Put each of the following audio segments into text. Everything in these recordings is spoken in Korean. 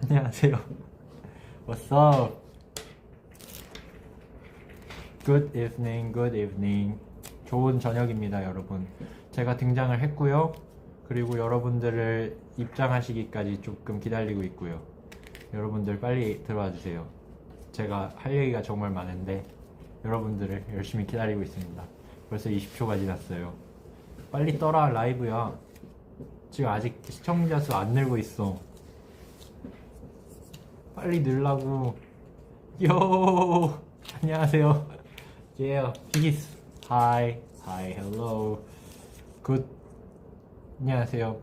안녕하세요. What's up? Good evening, good evening. 좋은 저녁입니다, 여러분. 제가 등장을 했고요. 그리고 여러분들을 입장하시기까지 조금 기다리고 있고요. 여러분들 빨리 들어와 주세요. 제가 할 얘기가 정말 많은데 여러분들을 열심히 기다리고 있습니다. 벌써 20초가 지났어요. 빨리 떠라, 라이브야. 지금 아직 시청자 수 안 늘고 있어. 빨리 늘라고. 요. 안녕하세요. Yeah, peace. Hi, hi, hello. Good. 안녕하세요.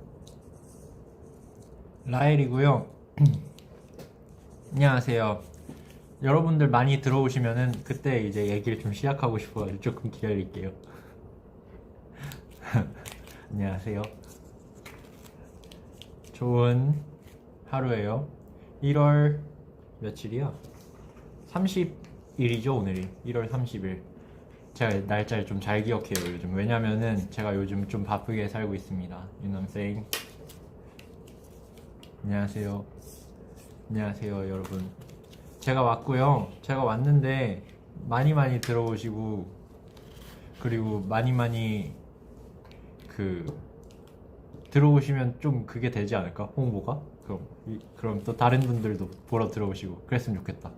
라엘이고요. 안녕하세요. 여러분들 많이 들어오시면은 그때 이제 얘기를 좀 시작하고 싶어가지고 조금 기다릴게요. 안녕하세요. 좋은 하루예요. 1월 며칠이야? 30일이죠, 오늘이. 1월 30일. 제가 날짜를 좀 잘 기억해요, 요즘. 왜냐면은 제가 요즘 좀 바쁘게 살고 있습니다. You know what I'm saying? 안녕하세요. 안녕하세요, 여러분. 제가 왔고요. 제가 왔는데 많이 들어오시고, 그리고 많이 들어오시면 좀 그게 되지 않을까? 홍보가? 그럼 또 다른 분들도 보러 들어오시고 그랬으면 좋겠다.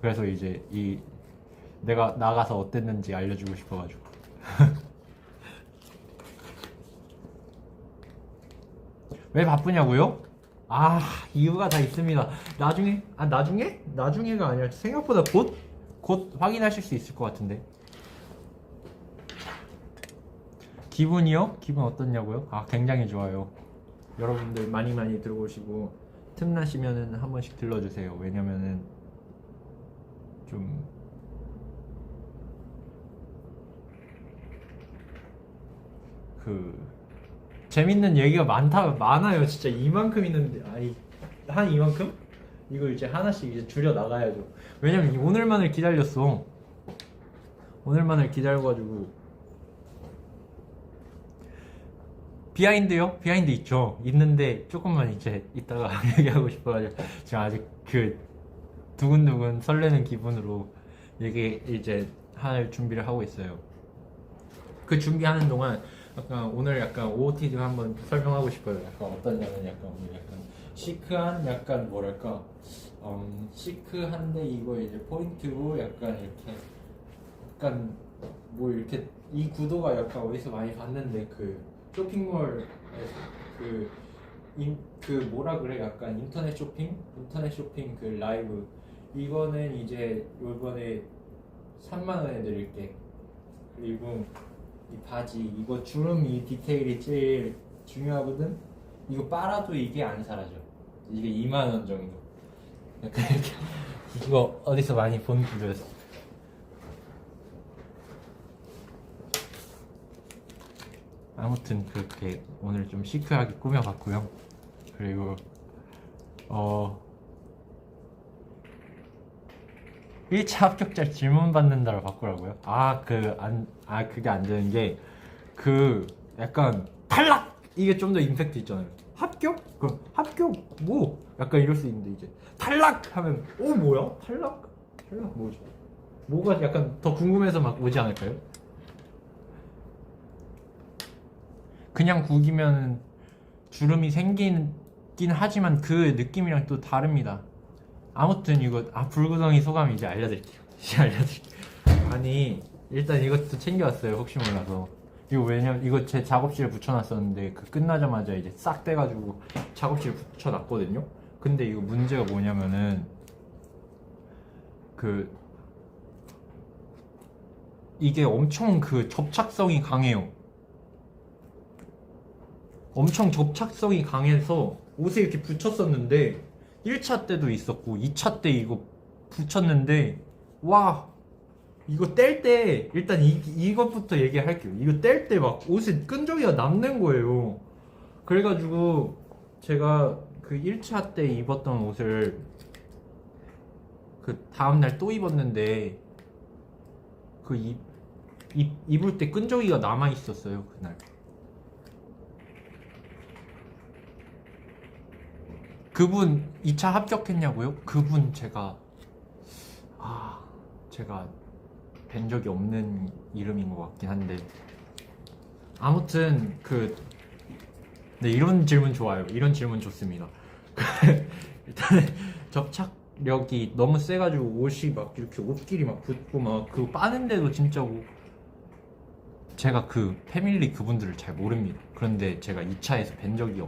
그래서 이제 내가 나가서 어땠는지 알려주고 싶어가지고. 왜 바쁘냐고요? 아, 이유가 다 있습니다. 나중에가 아니라 생각보다 곧 확인하실 수 있을 것 같은데. 기분이요? 기분 어떻냐고요? 아, 굉장히 좋아요. 여러분들 많이 들어오시고 틈나시면은 한 번씩 들러주세요. 왜냐면은 좀 재밌는 얘기가 많아요. 진짜 이만큼 있는데, 아니, 한 이만큼? 이거 이제 하나씩 이제 줄여 나가야죠. 왜냐면 오늘만을 기다렸어. 오늘만을 기다려가지고. 비하인드요? 비하인드 있죠. 있는데 조금만 이제 이따가 얘기하고 싶어가지고 지금 아직 두근두근 설레는 기분으로 얘기 이제 할 준비를 하고 있어요. 그 준비하는 동안 오늘 약간 OOTD 한번 설명하고 싶어요. 약간 어떠냐면 약간 오늘 약간 시크한 약간 뭐랄까 시크한데 이거 이제 포인트고 약간 이렇게 약간 뭐 이렇게 이 구도가 약간 어디서 많이 봤는데 쇼핑몰 뭐라 그래, 약간 인터넷 쇼핑 라이브. 이거는 이제 요번에 3만원에 드릴게. 그리고 이 바지, 이거 주름 이 디테일이 제일 중요하거든. 이거 빨아도 이게 안 사라져. 이게 2만원 정도. 약간 이렇게. 이거 어디서 많이 본 구조였어. 아무튼 그렇게 오늘 좀 시크하게 꾸며봤고요. 그리고 1차 합격자 질문 받는다로 바꾸라고요? 그게 안 되는 게 약간 탈락! 이게 좀 더 임팩트 있잖아요. 합격? 그럼 합격 뭐? 약간 이럴 수 있는데 이제 탈락! 하면 뭐야? 탈락 뭐지? 뭐가 약간 더 궁금해서 막 오지 않을까요? 그냥 구기면 주름이 생기긴 하지만 그 느낌이랑 또 다릅니다. 아무튼 이거 불구덩이 소감 이제 알려드릴게요. 아니, 일단 이것도 챙겨왔어요. 혹시 몰라서. 이거 제 작업실에 붙여놨었는데 끝나자마자 이제 싹 떼가지고 작업실에 붙여놨거든요. 근데 이거 문제가 뭐냐면은 이게 엄청 접착성이 강해요. 엄청 접착성이 강해서 옷에 이렇게 붙였었는데 1차 때도 있었고 2차 때 이거 붙였는데, 와, 이거 뗄 때 일단 이것부터 얘기할게요. 이거 뗄 때 막 옷에 끈적이가 남는 거예요. 그래가지고 제가 1차 때 입었던 옷을 다음날 또 입었는데 입을 때 끈적이가 남아 있었어요, 그날. 그분 2차 합격했냐고요? 그분 제가 뵌 적이 없는 이름인 것 같긴 한데, 아무튼 네, 이런 질문 좋아요. 이런 질문 좋습니다. 일단은 접착력이 너무 세가지고 옷이 막 이렇게 옷끼리 막 붙고 막 그거 빠는데도 진짜 제가 그 패밀리 그분들을 잘 모릅니다. 그런데 제가 2차에서 뵌 적이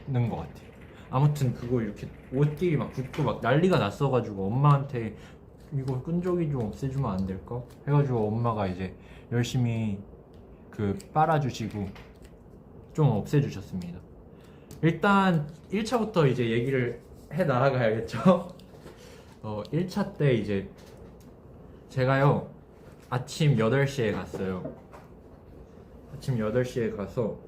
없는 것 같아요. 아무튼 그거 이렇게 옷끼리 막 붙고 막 난리가 났어가지고 엄마한테 이거 끈적이 좀 없애주면 안 될까? 해가지고 엄마가 이제 열심히 빨아주시고 좀 없애주셨습니다. 일단 1차부터 이제 얘기를 해 나가야겠죠? 1차 때 이제 제가요 아침 8시에 갔어요. 아침 8시에 가서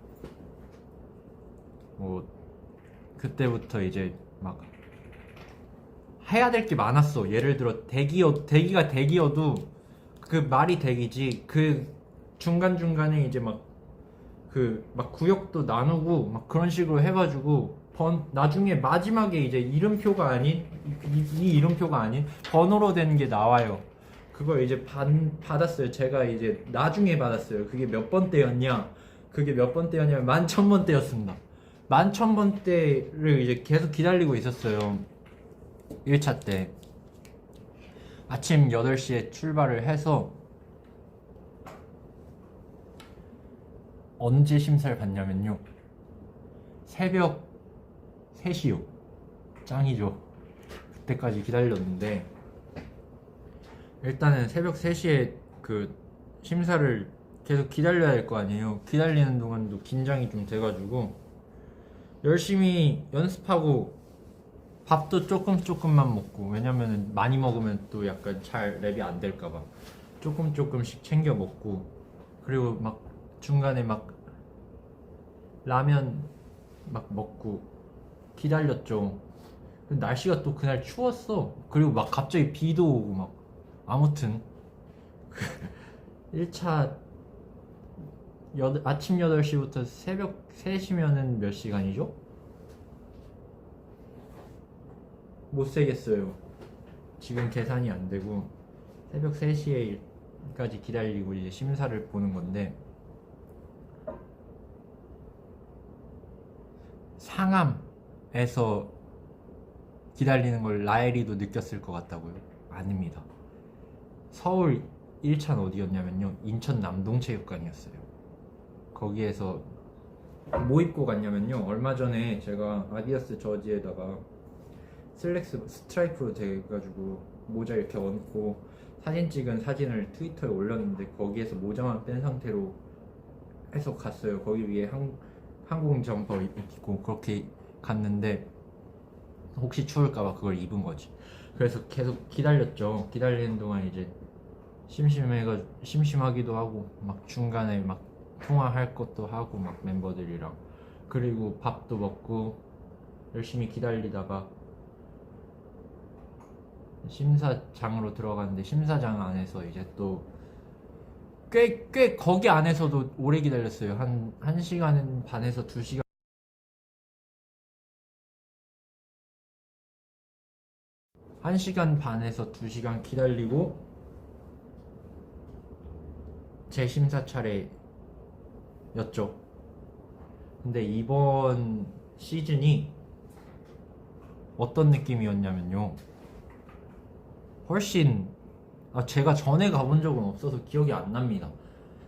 그때부터 이제 막 해야 될 게 많았어. 예를 들어 대기가 대기여도 그 말이 대기지, 그 중간중간에 이제 막 구역도 나누고 막 그런 식으로 해가지고 나중에 마지막에 이제 이름표가 아닌 이 이름표가 아닌 번호로 된 게 나와요. 그걸 이제 받았어요. 제가 이제 나중에 받았어요. 그게 몇 번대였냐? 그게 몇 번대였냐면 11,000번대였습니다. 11,000번대를 이제 계속 기다리고 있었어요. 1차 때 아침 8시에 출발을 해서 언제 심사를 봤냐면요, 새벽 3시요. 짱이죠. 그때까지 기다렸는데, 일단은 새벽 3시에 심사를 계속 기다려야 될 거 아니에요. 기다리는 동안도 긴장이 좀 돼가지고 열심히 연습하고 밥도 조금만 먹고, 왜냐면은 많이 먹으면 또 약간 잘 랩이 안 될까봐 조금씩 챙겨 먹고, 그리고 막 중간에 막 라면 막 먹고 기다렸죠. 날씨가 또 그날 추웠어. 그리고 막 갑자기 비도 오고 막, 아무튼 1차 아침 8시부터 새벽 3시면은 몇 시간이죠? 못 세겠어요. 지금 계산이 안 되고 새벽 3시에까지 기다리고 이제 심사를 보는 건데, 상암에서 기다리는 걸 라엘이도 느꼈을 것 같다고요? 아닙니다. 서울 1차는 어디였냐면요, 인천 남동체육관이었어요. 거기에서 뭐 입고 갔냐면요, 얼마 전에 제가 아디다스 저지에다가 슬랙스 스트라이프로 돼가지고 모자 이렇게 얹고 사진 찍은 사진을 트위터에 올렸는데, 거기에서 모자만 뺀 상태로 해서 갔어요. 거기 위에 항공 점퍼 입고 그렇게 갔는데, 혹시 추울까봐 그걸 입은 거지. 그래서 계속 기다렸죠. 기다리는 동안 이제 심심하기도 하고, 막 중간에 막 통화할 것도 하고 막 멤버들이랑, 그리고 밥도 먹고 열심히 기다리다가 심사장으로 들어갔는데, 심사장 안에서 이제 또 꽤 거기 안에서도 오래 기다렸어요. 한 1시간 반에서 2시간. 1시간 반에서 2시간 기다리고 제 심사 차례였죠. 근데 이번 시즌이 어떤 느낌이었냐면요, 훨씬 제가 전에 가본 적은 없어서 기억이 안 납니다.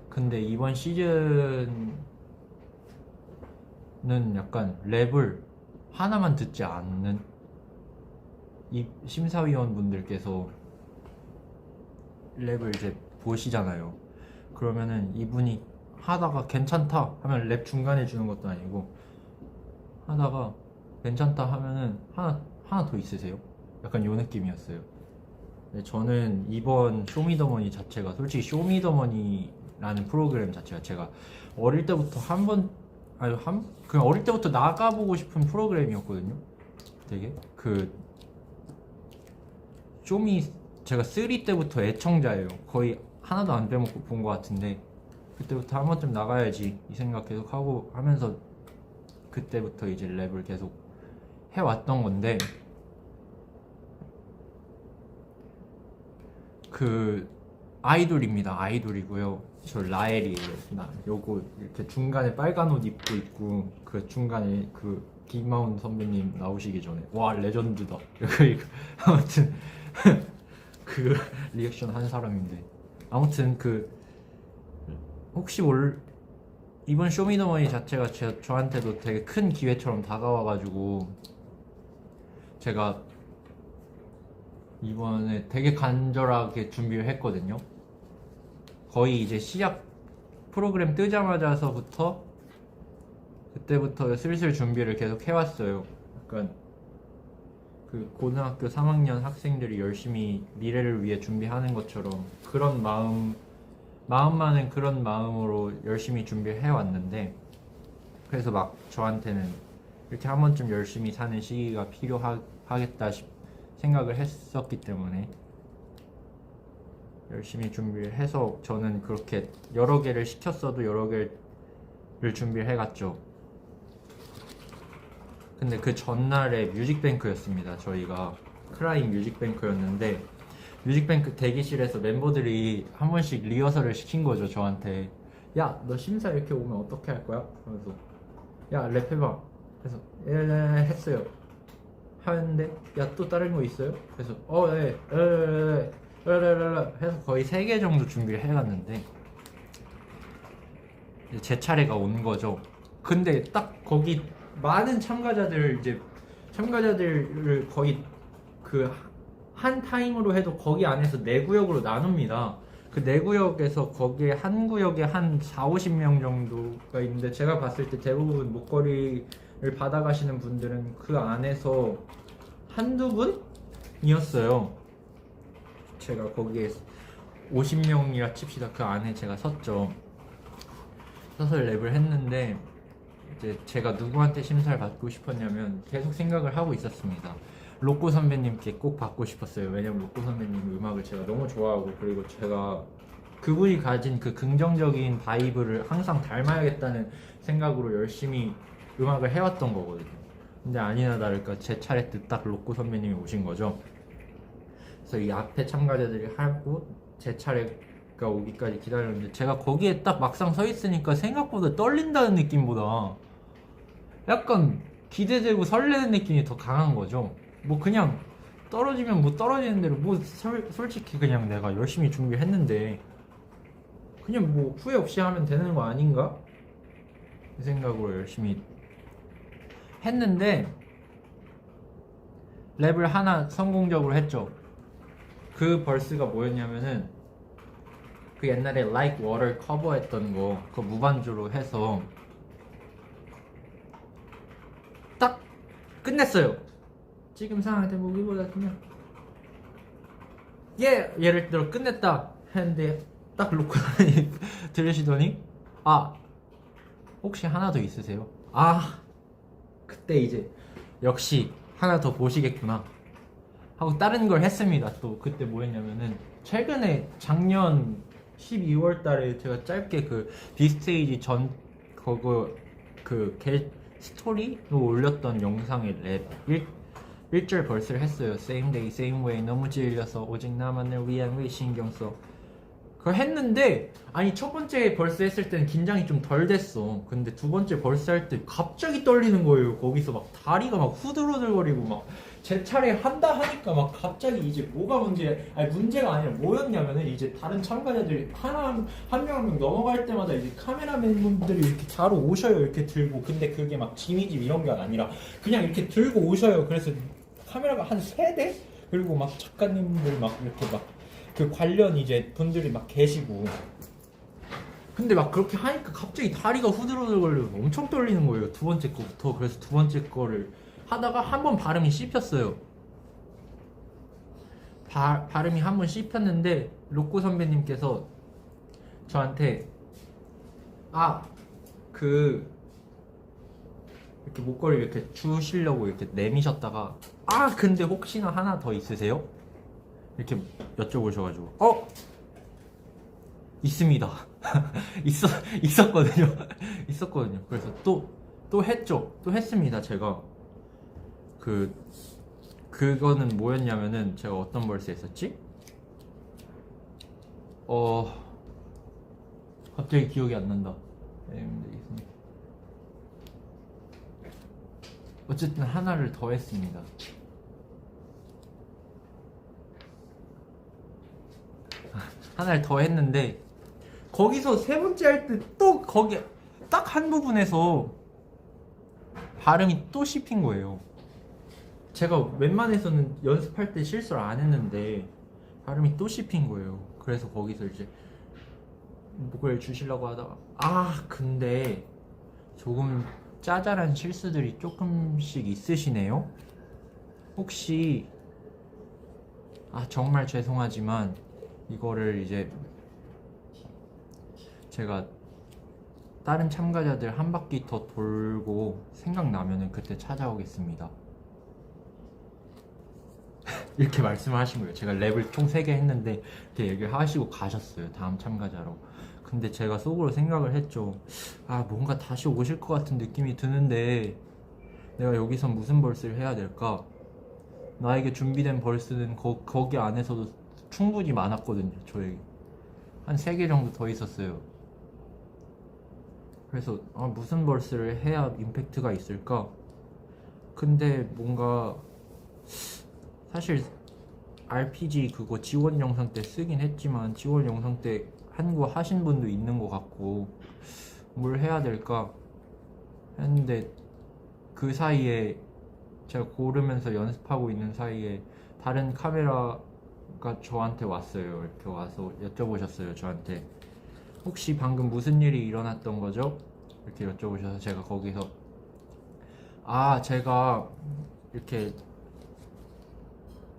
근데 이번 시즌은 약간 랩을 하나만 듣지 않는, 이 심사위원분들께서 랩을 이제 보시잖아요. 그러면은 이분이 하다가 괜찮다 하면 랩 중간에 주는 것도 아니고, 하다가 괜찮다 하면은 하나 더 있으세요? 약간 요 느낌이었어요. 네, 저는 이번 쇼미더머니 자체가, 솔직히 쇼미더머니라는 프로그램 자체가 제가 어릴 때부터 그냥 어릴 때부터 나가보고 싶은 프로그램이었거든요. 되게 제가 3 때부터 애청자예요. 거의 하나도 안 빼먹고 본 것 같은데, 그때부터 한 번쯤 나가야지 이 생각 계속 하고 하면서 그때부터 이제 랩을 계속 해왔던 건데 그 아이돌입니다. 아이돌이고요. 저 라엘이에요. 나 요거 이렇게 중간에 빨간 옷 입고 있고 그 중간에 그 김하운 선배님 나오시기 전에 와 레전드다. 이거 아무튼 그 리액션 한 사람인데 아무튼 그 혹시 이번 쇼미더머니 자체가 저한테도 되게 큰 기회처럼 다가와가지고 제가 이번에 되게 간절하게 준비를 했거든요. 거의 이제 시작 프로그램 뜨자마자서부터 그때부터 슬슬 준비를 계속 해왔어요. 약간 그 고등학교 3학년 학생들이 열심히 미래를 위해 준비하는 것처럼 그런 마음만은 그런 마음으로 열심히 준비를 해왔는데 그래서 막 저한테는 이렇게 한 번쯤 열심히 사는 시기가 필요하겠다 생각을 했었기 때문에 열심히 준비를 해서 저는 그렇게 여러 개를 시켰어도 여러 개를 준비를 해갔죠. 근데 그 전날에 뮤직뱅크였습니다. 저희가 크라잉 뮤직뱅크였는데 뮤직뱅크 대기실에서 멤버들이 한 번씩 리허설을 시킨 거죠. 저한테 야 너 심사 이렇게 오면 어떻게 할 거야? 그래서 야 랩해봐. 그래서 예 했어요. 하는데 야 또 다른 거 있어요? 그래서 해서 거의 3개 정도 준비를 해갔는데 이제 제 차례가 온 거죠. 근데 딱 거기 많은 참가자들을 거의 그 한 타임으로 해도 거기 안에서 4구역으로 나눕니다. 그 4구역에서 거기에 한 구역에 한 40-50명 정도가 있는데 제가 봤을 때 대부분 목걸이를 받아가시는 분들은 그 안에서 한두 분이었어요. 제가 거기에 50명이라 칩시다. 그 안에 제가 섰죠. 서서 랩을 했는데 이제 제가 누구한테 심사를 받고 싶었냐면 계속 생각을 하고 있었습니다. 로꼬 선배님께 꼭 받고 싶었어요. 왜냐면 로꼬 선배님 음악을 제가 너무 좋아하고 그리고 제가 그분이 가진 그 긍정적인 바이브를 항상 닮아야겠다는 생각으로 열심히 음악을 해왔던 거거든요. 근데 아니나 다를까 제 차례 때 딱 로꼬 선배님이 오신 거죠. 그래서 이 앞에 참가자들이 하고 제 차례가 오기까지 기다렸는데 제가 거기에 딱 막상 서 있으니까 생각보다 떨린다는 느낌보다 약간 기대되고 설레는 느낌이 더 강한 거죠. 뭐 그냥 떨어지면 뭐 떨어지는 대로 뭐 솔직히 그냥 내가 열심히 준비했는데 그냥 뭐 후회 없이 하면 되는 거 아닌가? 이 생각으로 열심히 했는데 랩을 하나 성공적으로 했죠. 그 벌스가 뭐였냐면은 그 옛날에 Like Water 커버했던 거 그거 무반주로 해서 딱 끝냈어요. 지금 상황 대보기보다 그냥 예를 들어 끝냈다 했는데 딱 로코님 들으시더니 아 혹시 하나 더 있으세요? 아 그때 이제 역시 하나 더 보시겠구나 하고 다른 걸 했습니다. 또 그때 뭐 했냐면은 최근에 작년 12월 달에 제가 짧게 그 빅스테이지 전 그거 그 스토리로 올렸던 영상에 랩 1절 벌스를 했어요. Same day, same way 너무 질려서 오직 나만을 위한 왜 신경 써 그걸 했는데 아니 첫 번째 벌스 했을 때는 긴장이 좀 덜 됐어. 근데 두 번째 벌스 할 때 갑자기 떨리는 거예요. 거기서 막 다리가 막 후들후들거리고 막 제 차례 한다 하니까 막 갑자기 이제 뭐가 문제가 아니라 뭐였냐면은 이제 다른 참가자들이 한 명 한 명 넘어갈 때마다 이제 카메라맨분들이 이렇게 자로 오셔요. 이렇게 들고 근데 그게 막 지미집 이런 게 아니라 그냥 이렇게 들고 오셔요. 그래서 카메라가 한 3대? 그리고 막 작가님들 막 이렇게 막 그 관련 이제 분들이 막 계시고 근데 막 그렇게 하니까 갑자기 다리가 후들후들거리고 엄청 떨리는 거예요. 두 번째 거부터. 그래서 두 번째 거를 하다가 한 번 발음이 씹혔어요. 발음이 한 번 씹혔는데 로꼬 선배님께서 저한테 이렇게 목걸이 이렇게 주시려고 이렇게 내미셨다가 근데 혹시나 하나 더 있으세요? 이렇게 여쭤보셔가지고 있습니다. 있었거든요. 그래서 또 했죠. 또 했습니다. 제가 그 그거는 뭐였냐면은 제가 어떤 벌스 했었지? 갑자기 기억이 안 난다. 어쨌든 하나를 더 했습니다. 하나를 더 했는데 거기서 세 번째 할 때 또 거기 딱 한 부분에서 발음이 또 씹힌 거예요. 제가 웬만해서는 연습할 때 실수를 안 했는데 발음이 또 씹힌 거예요. 그래서 거기서 이제 목을 주시려고 하다가 근데 조금 짜잘한 실수들이 조금씩 있으시네요. 혹시 정말 죄송하지만 이거를 이제 제가 다른 참가자들 한 바퀴 더 돌고 생각나면은 그때 찾아오겠습니다. 이렇게 말씀을 하신 거예요. 제가 랩을 총 3개 했는데 이렇게 얘기를 하시고 가셨어요. 다음 참가자로. 근데 제가 속으로 생각을 했죠. 뭔가 다시 오실 것 같은 느낌이 드는데 내가 여기서 무슨 벌스를 해야 될까? 나에게 준비된 벌스는 거기 안에서도 충분히 많았거든요. 저에게 한 3개 정도 더 있었어요. 그래서 무슨 벌스를 해야 임팩트가 있을까? 근데 뭔가 사실 RPG 그거 지원 영상 때 쓰긴 했지만 지원 영상 때 한국 하신 분도 있는 것 같고 뭘 해야 될까 했는데 그 사이에 제가 고르면서 연습하고 있는 사이에 다른 카메라가 저한테 왔어요. 이렇게 와서 여쭤보셨어요. 저한테 혹시 방금 무슨 일이 일어났던 거죠? 이렇게 여쭤보셔서 제가 거기서 제가 이렇게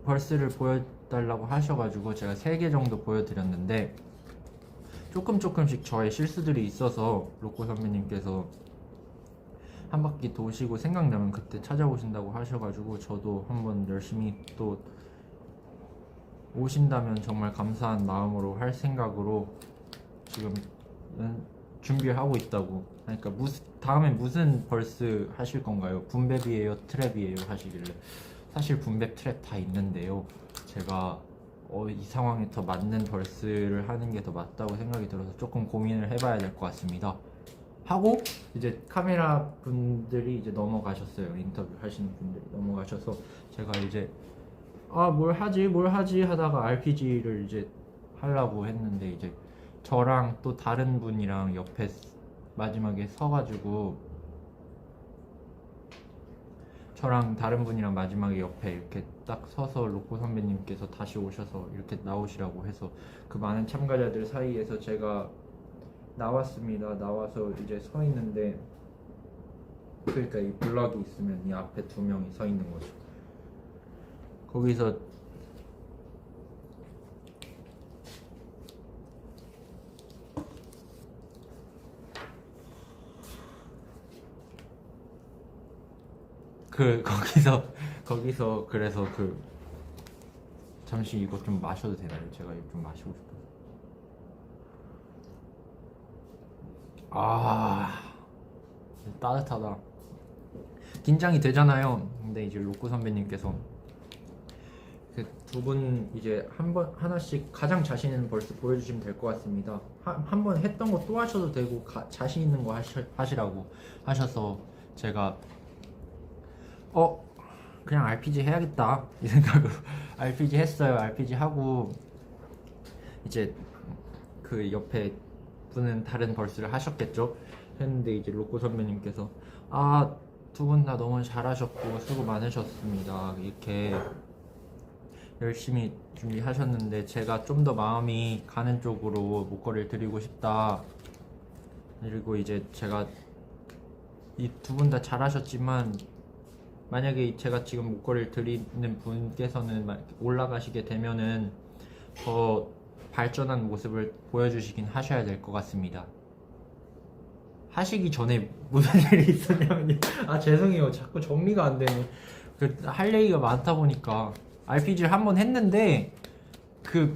벌스를 보여달라고 하셔가지고 제가 3개 정도 보여드렸는데 조금씩 저의 실수들이 있어서 로꼬 선배님께서 한 바퀴 도시고 생각나면 그때 찾아오신다고 하셔가지고 저도 한번 열심히 또 오신다면 정말 감사한 마음으로 할 생각으로 지금 준비하고 있다고. 그러니까 다음에 무슨 벌스 하실 건가요? 붐랩이에요? 트랩이에요? 하시길래 사실 붐랩 트랩 다 있는데요. 제가 이 상황에 더 맞는 벌스를 하는 게 더 맞다고 생각이 들어서 조금 고민을 해봐야 될 것 같습니다. 하고 이제 카메라 분들이 이제 넘어가셨어요. 인터뷰 하시는 분들이 넘어가셔서 제가 이제 뭘 하지 하다가 RPG를 이제 하려고 했는데 이제 저랑 또 다른 분이랑 옆에 마지막에 서가지고 저랑 다른 분이랑 마지막에 옆에 이렇게 딱 서서 로꼬 선배님께서 다시 오셔서 이렇게 나오시라고 해서 그 많은 참가자들 사이에서 제가 나왔습니다. 나와서 이제 서 있는데 그러니까 이 블럭이 있으면 이 앞에 2명이 서 있는 거죠. 거기서 거기서 그래서 잠시 이거 좀 마셔도 되나요? 제가 이거 좀 마시고 싶어요. 따뜻하다. 긴장이 되잖아요. 근데 이제 로꼬 선배님께서 두 분 이제 하나씩 가장 자신 있는 벌스 보여주시면 될 것 같습니다. 한 번 했던 거 또 하셔도 되고 자신 있는 거 하시라고 하셔서 제가 그냥 RPG 해야겠다 이 생각으로 RPG 했어요. RPG 하고 이제 그 옆에 분은 다른 벌스를 하셨겠죠. 했는데 이제 로꼬 선배님께서 두 분 다 너무 잘하셨고 수고 많으셨습니다. 이렇게 열심히 준비하셨는데 제가 좀 더 마음이 가는 쪽으로 목걸이를 드리고 싶다. 그리고 이제 제가 이 두 분 다 잘하셨지만 만약에 제가 지금 목걸이를 드리는 분께서는 올라가시게 되면은 더 발전한 모습을 보여주시긴 하셔야 될 것 같습니다. 하시기 전에 무슨 일이 있었냐면요. 죄송해요. 자꾸 정리가 안 되네. 할 얘기가 많다 보니까 RPG를 한 번 했는데 그게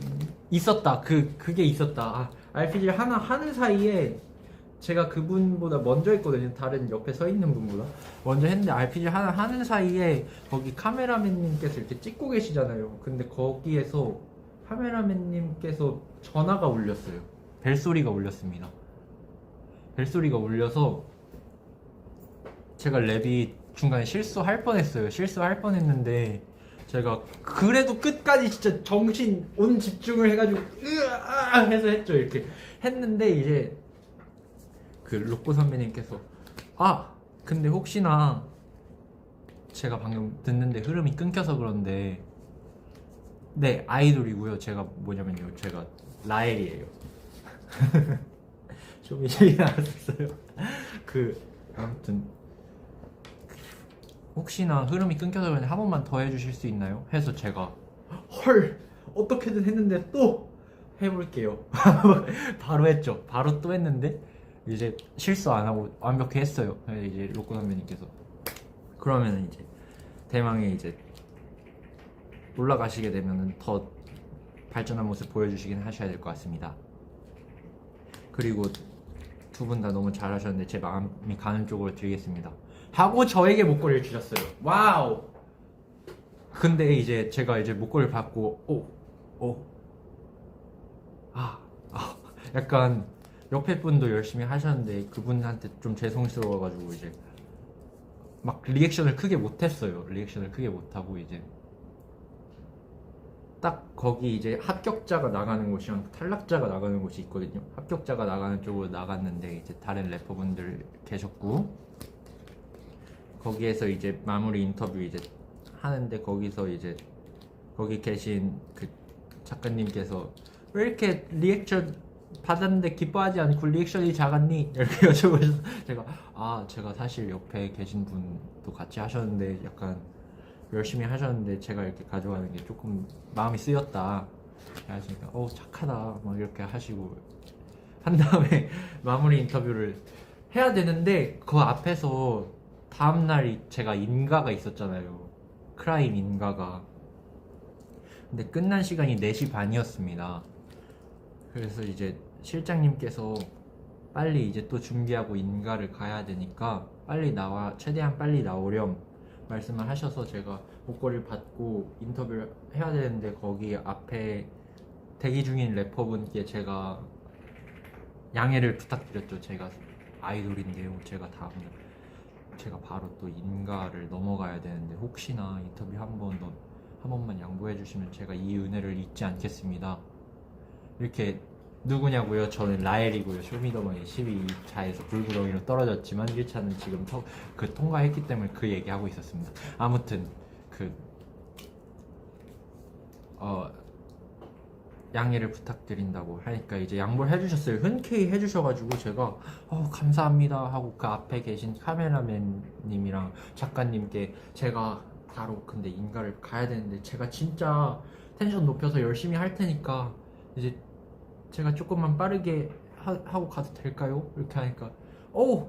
있었다. RPG를 하나 하는 사이에 제가 그분보다 먼저 했거든요. 다른 옆에 서 있는 분보다 먼저 했는데 RPG 하나 하는 사이에 거기 카메라맨님께서 이렇게 찍고 계시잖아요. 근데 거기에서 카메라맨님께서 전화가 울렸어요. 벨소리가 울렸습니다. 벨소리가 울려서 제가 랩이 중간에 실수할 뻔했어요. 실수할 뻔했는데 제가 그래도 끝까지 진짜 정신 온 집중을 해가지고 으아 해서 했죠. 이렇게 했는데 이제 그 로꼬 선배님께서 아 근데 혹시나 제가 방금 듣는데 흐름이 끊겨서 그런데 네 아이돌이고요. 제가 뭐냐면요, 제가 라엘이에요. 좀 이제 알았어요. 그 아무튼 혹시나 흐름이 끊겨서 그런데 한 번만 더 해주실 수 있나요? 해서 제가 헐 어떻게든 했는데 또 해볼게요. 바로 했죠. 바로 또 했는데 이제 실수 안 하고 완벽히 했어요. 이제 로꼬 선배님께서 그러면 이제 대망의 이제 올라가시게 되면은 더 발전한 모습 보여주시긴 하셔야 될 것 같습니다. 그리고 두 분 다 너무 잘하셨는데 제 마음이 가는 쪽으로 드리겠습니다. 하고 저에게 목걸이를 주셨어요. 와우. 근데 이제 제가 이제 목걸이를 받고 약간 옆에 분도 열심히 하셨는데 그분한테 좀 죄송스러워가지고 이제 막 리액션을 크게 못했어요. 리액션을 크게 못하고 이제 딱 거기 이제 합격자가 나가는 곳이랑 탈락자가 나가는 곳이 있거든요. 합격자가 나가는 쪽으로 나갔는데 이제 다른 래퍼분들 계셨고 거기에서 이제 마무리 인터뷰 이제 하는데 거기서 이제 거기 계신 그 작가님께서 왜 이렇게 리액션 받았는데 기뻐하지 않고 리액션이 작았니? 이렇게 여쭤보셔서 제가 사실 옆에 계신 분도 같이 하셨는데 약간 열심히 하셨는데 제가 이렇게 가져가는 게 조금 마음이 쓰였다. 그래서 착하다 막 이렇게 하시고 한 다음에 마무리 인터뷰를 해야 되는데 그 앞에서 다음날이 제가 인가가 있었잖아요. 크라임 인가가. 근데 끝난 시간이 4시 반이었습니다. 그래서 이제 실장님께서 빨리 이제 또 준비하고 인가를 가야 되니까 최대한 빨리 나오렴 말씀을 하셔서 제가 목걸이를 받고 인터뷰를 해야 되는데 거기 앞에 대기 중인 래퍼분께 제가 양해를 부탁드렸죠. 제가 아이돌인데요. 제가 바로 또 인가를 넘어가야 되는데 혹시나 인터뷰 한 번만 양보해 주시면 제가 이 은혜를 잊지 않겠습니다. 이렇게 누구냐고요? 저는 라엘이고요. 쇼미더머니 12차에서 불구덩이로 떨어졌지만 1차는 지금 통과했기 때문에 그 얘기하고 있었습니다. 아무튼 양해를 부탁드린다고 하니까 이제 양보를 해주셨어요. 흔쾌히 해주셔가지고 제가 감사합니다 하고 그 앞에 계신 카메라맨님이랑 작가님께 제가 바로 근데 인가를 가야 되는데 제가 진짜 텐션 높여서 열심히 할 테니까 이제 제가 조금만 빠르게 하고 가도 될까요? 이렇게 하니까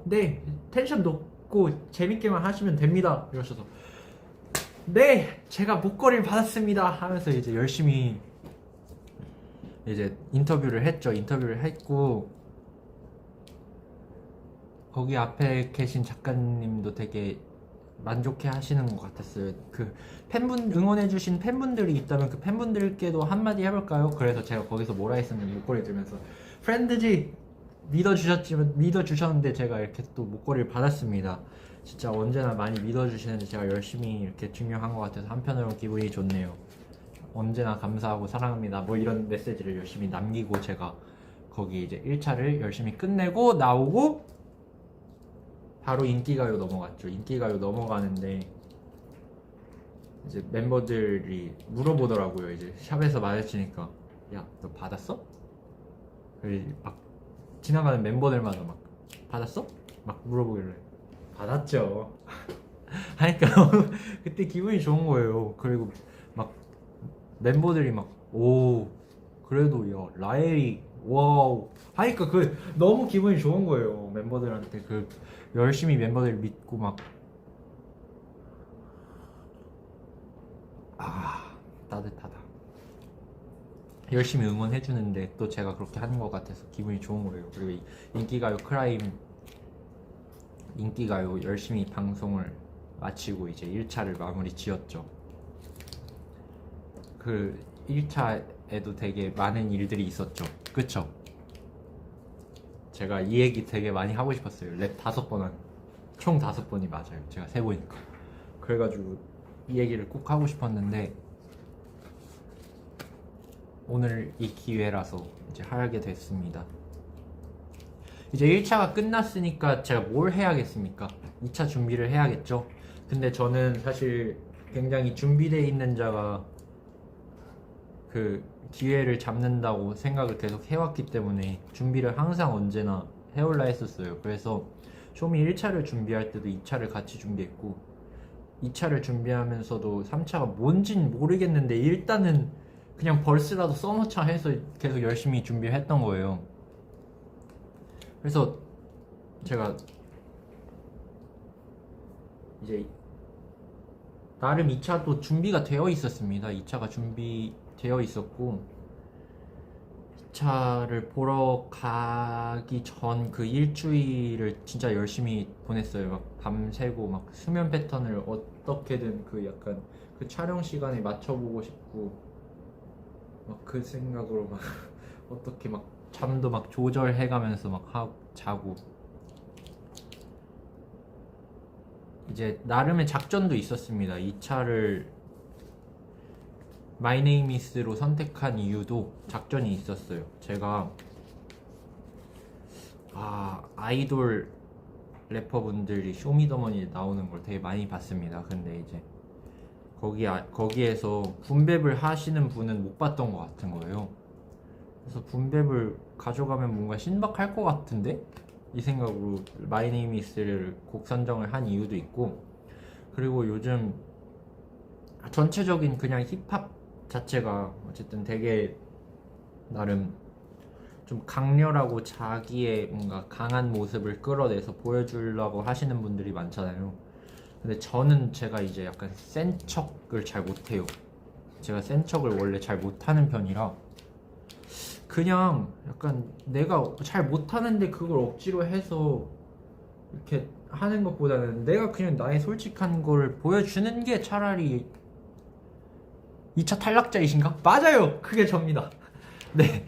네 텐션 높고 재밌게만 하시면 됩니다 이러셔서 네 제가 목걸이를 받았습니다 하면서 이제 열심히 이제 인터뷰를 했죠. 인터뷰를 했고 거기 앞에 계신 작가님도 되게 만족해 하시는 것 같았어요. 그 응원해주신 팬분들이 있다면 그 팬분들께도 한마디 해볼까요? 그래서 제가 거기서 뭐라 했었는지 목걸이 들면서 프렌드지 믿어주셨는데 제가 이렇게 또 목걸이를 받았습니다. 진짜 언제나 많이 믿어주시는데 제가 열심히 이렇게 증명한 것 같아서 한편으로는 기분이 좋네요. 언제나 감사하고 사랑합니다 뭐 이런 메시지를 열심히 남기고 제가 거기 이제 1차를 열심히 끝내고 나오고 바로 인기가요 넘어갔죠. 인기가요 넘어가는데 이제 멤버들이 물어보더라고요. 이제 샵에서 마주치니까 야 너 받았어? 막 지나가는 멤버들마다 막 받았어? 막 물어보길래 받았죠. 하니까 그때 기분이 좋은 거예요. 그리고 막 멤버들이 그래도 야 라엘이 와우 하니까 너무 기분이 좋은 거예요. 멤버들한테 열심히 멤버들 믿고 따뜻하다. 열심히 응원해주는데 또 제가 그렇게 하는 것 같아서 기분이 좋은 거예요. 그리고 이 인기가요 크라임 인기가요 열심히 방송을 마치고 이제 1차를 마무리 지었죠. 그 1차에도 되게 많은 일들이 있었죠. 그쵸? 제가 이 얘기 되게 많이 하고 싶었어요. 랩 5번 총 5번이 맞아요. 제가 세보니까. 그래가지고 이 얘기를 꼭 하고 싶었는데 오늘 이 기회라서 이제 하게 됐습니다. 이제 1차가 끝났으니까 제가 뭘 해야겠습니까? 2차 준비를 해야겠죠? 근데 저는 사실 굉장히 준비되어 있는 자가 그 기회를 잡는다고 생각을 계속 해왔기 때문에 준비를 항상 언제나 해올라 했었어요. 그래서 쇼미 1차를 준비할 때도 2차를 같이 준비했고 2차를 준비하면서도 3차가 뭔진 모르겠는데 일단은 그냥 벌스라도 써놓자 해서 계속 열심히 준비했던 거예요. 그래서 제가 이제 나름 2차도 준비가 되어 있었습니다. 2차가 준비되어 있었고 2차를 보러 가기 전 그 일주일을 진짜 열심히 보냈어요. 막 밤새고 막 수면 패턴을 어떻게든 그 약간 그 촬영 시간에 맞춰보고 싶고 막 그 생각으로 막 어떻게 막 잠도 막 조절해가면서 막 자고 이제 나름의 작전도 있었습니다. 2차를 My Name Is로 선택한 이유도 작전이 있었어요. 제가 아이돌 래퍼분들이 쇼미더머니에 나오는 걸 되게 많이 봤습니다. 근데 이제 거기에서 분배를 하시는 분은 못 봤던 것 같은 거예요. 그래서 분배를 가져가면 뭔가 신박할 것 같은데? 이 생각으로 My Name Is를 곡 선정을 한 이유도 있고 그리고 요즘 전체적인 그냥 힙합 자체가 어쨌든 되게 나름 좀 강렬하고 자기의 뭔가 강한 모습을 끌어내서 보여주려고 하시는 분들이 많잖아요. 근데 저는 제가 이제 약간 센 척을 잘 못해요. 제가 센 척을 원래 잘 못하는 편이라 그냥 약간 내가 잘 못하는데 그걸 억지로 해서 이렇게 하는 것보다는 내가 그냥 나의 솔직한 걸 보여주는 게 차라리 2차 탈락자이신가? 맞아요! 그게 접니다. 네.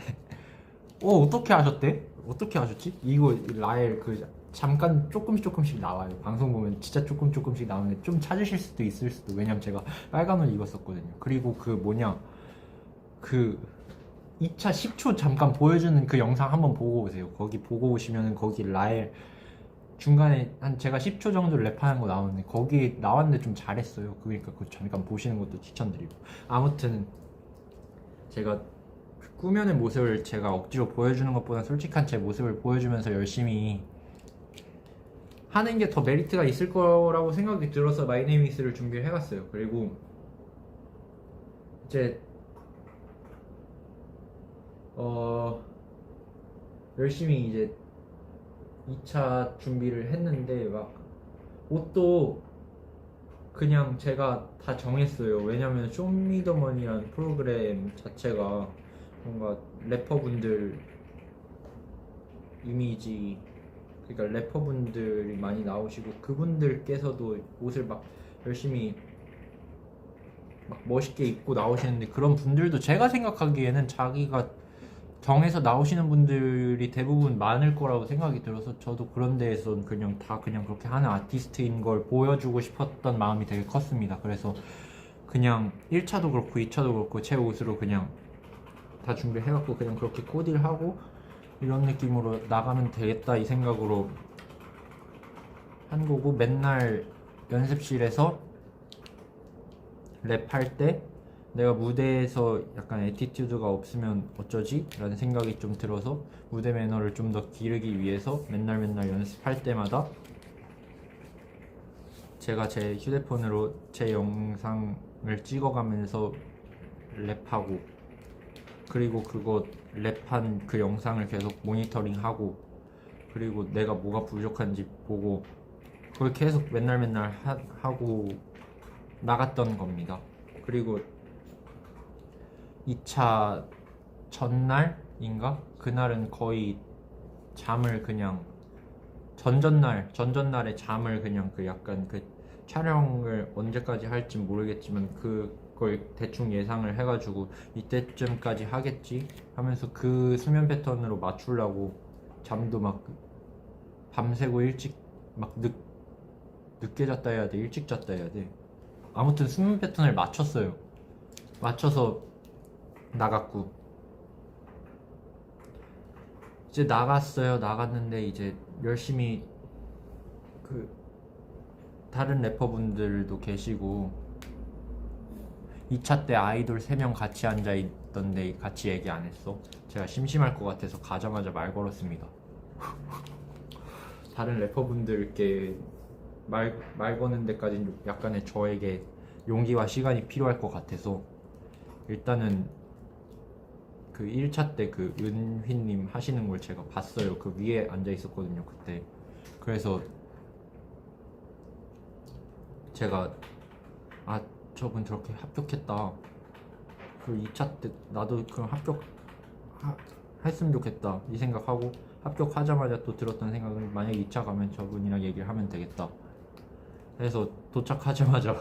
어떻게 하셨대? 어떻게 하셨지? 이거 라엘 그 잠깐 조금씩 나와요. 방송 보면 진짜 조금씩 나오는데 좀 찾으실 수도 있을 수도. 왜냐면 제가 빨간 옷 입었었거든요. 그리고 그 뭐냐 그 2차 10초 잠깐 보여주는 그 영상 한번 보고 오세요. 거기 보고 오시면은 거기 라엘 중간에 한 제가 10초 정도 랩하는 거 나오는데 거기 나왔는데 좀 잘했어요. 그러니까 그거 잠깐 보시는 것도 추천드리고. 아무튼 제가 꾸며낸 모습을 제가 억지로 보여주는 것보다 솔직한 제 모습을 보여주면서 열심히 하는 게 더 메리트가 있을 거라고 생각이 들어서 마이네임이스를 준비를 해봤어요. 그리고 이제 열심히 이제 2차 준비를 했는데 막 옷도 그냥 제가 다 정했어요. 왜냐면 쇼미더머니라는 프로그램 자체가 뭔가 래퍼분들 이미지 그러니까 래퍼분들이 많이 나오시고 그분들께서도 옷을 막 열심히 막 멋있게 입고 나오시는데 그런 분들도 제가 생각하기에는 자기가 정해서 나오시는 분들이 대부분 많을 거라고 생각이 들어서 저도 그런 데에선 그냥 다 그냥 그렇게 하는 아티스트인 걸 보여주고 싶었던 마음이 되게 컸습니다. 그래서 그냥 1차도 그렇고 2차도 그렇고 제 옷으로 그냥 다 준비해갖고 그냥 그렇게 코디를 하고 이런 느낌으로 나가면 되겠다 이 생각으로 한 거고 맨날 연습실에서 랩할 때 내가 무대에서 약간 애티튜드가 없으면 어쩌지? 라는 생각이 좀 들어서 무대 매너를 좀 더 기르기 위해서 맨날 연습할 때마다 제가 제 휴대폰으로 제 영상을 찍어가면서 랩하고 그리고 그거 랩한 그 영상을 계속 모니터링하고 그리고 내가 뭐가 부족한지 보고 그걸 계속 맨날 하고 나갔던 겁니다. 그리고 2차 전날인가? 그날은 거의 잠을 그냥 전전날에 잠을 그냥 그 약간 그 촬영을 언제까지 할지 모르겠지만 그걸 대충 예상을 해가지고 이때쯤까지 하겠지 하면서 그 수면 패턴으로 맞추려고 잠도 막 밤새고 일찍 막 늦게 잤다 해야 돼, 일찍 잤다 해야 돼. 아무튼 수면 패턴을 맞췄어요. 맞춰서 나갔고 이제 나갔어요. 나갔는데 이제 열심히 그 다른 래퍼분들도 계시고 2차 때 아이돌 3명 같이 앉아 있던데 같이 얘기 안 했어. 제가 심심할 것 같아서 가자마자 말 걸었습니다. 다른 래퍼분들께 말 거는 데까지 약간의 저에게 용기와 시간이 필요할 것 같아서 일단은 그 1차 때 그 은휘님 하시는 걸 제가 봤어요. 그 위에 앉아 있었거든요 그때. 그래서 제가 아 저분 저렇게 합격했다. 그 2차 때 나도 그럼 했으면 좋겠다 이 생각하고 합격하자마자 또 들었던 생각은 만약에 2차 가면 저분이랑 얘기를 하면 되겠다 해서 도착하자마자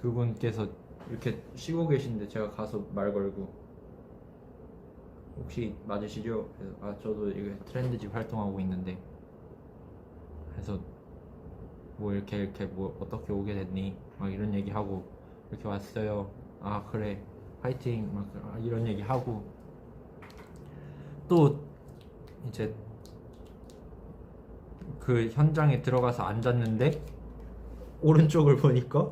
그분께서 이렇게 쉬고 계신데 제가 가서 말 걸고 혹시 맞으시죠? 그래서 아 저도 이거 트렌드집 활동하고 있는데 그래서 뭐 이렇게 뭐 어떻게 오게 됐니? 막 이런 얘기하고 이렇게 왔어요. 아 그래 파이팅 막 이런 얘기하고 또 이제 그 현장에 들어가서 앉았는데 오른쪽을 보니까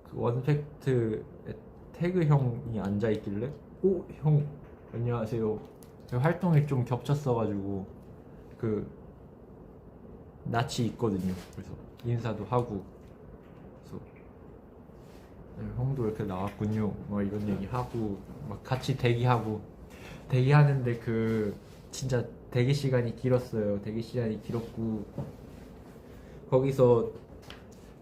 그 원팩트 태그 형이 앉아 있길래 오 형 안녕하세요. 활동이 좀 겹쳤어가지고 그 낯이 있거든요. 그래서 인사도 하고 그래서 형도 이렇게 나왔군요. 막 이런 얘기 하고 막 같이 대기하는데 그 진짜 대기 시간이 길었어요. 대기 시간이 길었고 거기서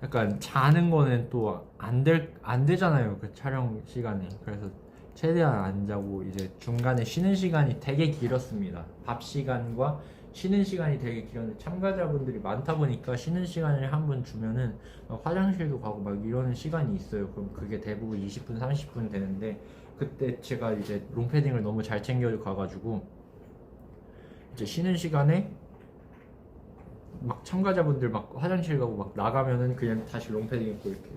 약간 자는 거는 또 안 되잖아요. 그 촬영 시간에. 그래서 최대한 안 자고 이제 중간에 쉬는 시간이 되게 길었습니다. 밥 시간과 쉬는 시간이 되게 길었는데 참가자분들이 많다 보니까 쉬는 시간을 한 번 주면은 막 화장실도 가고 막 이러는 시간이 있어요. 그럼 그게 대부분 20분, 30분 되는데 그때 제가 이제 롱패딩을 너무 잘 챙겨 가가지고 이제 쉬는 시간에 막 참가자분들 막 화장실 가고 막 나가면은 그냥 다시 롱패딩 입고 이렇게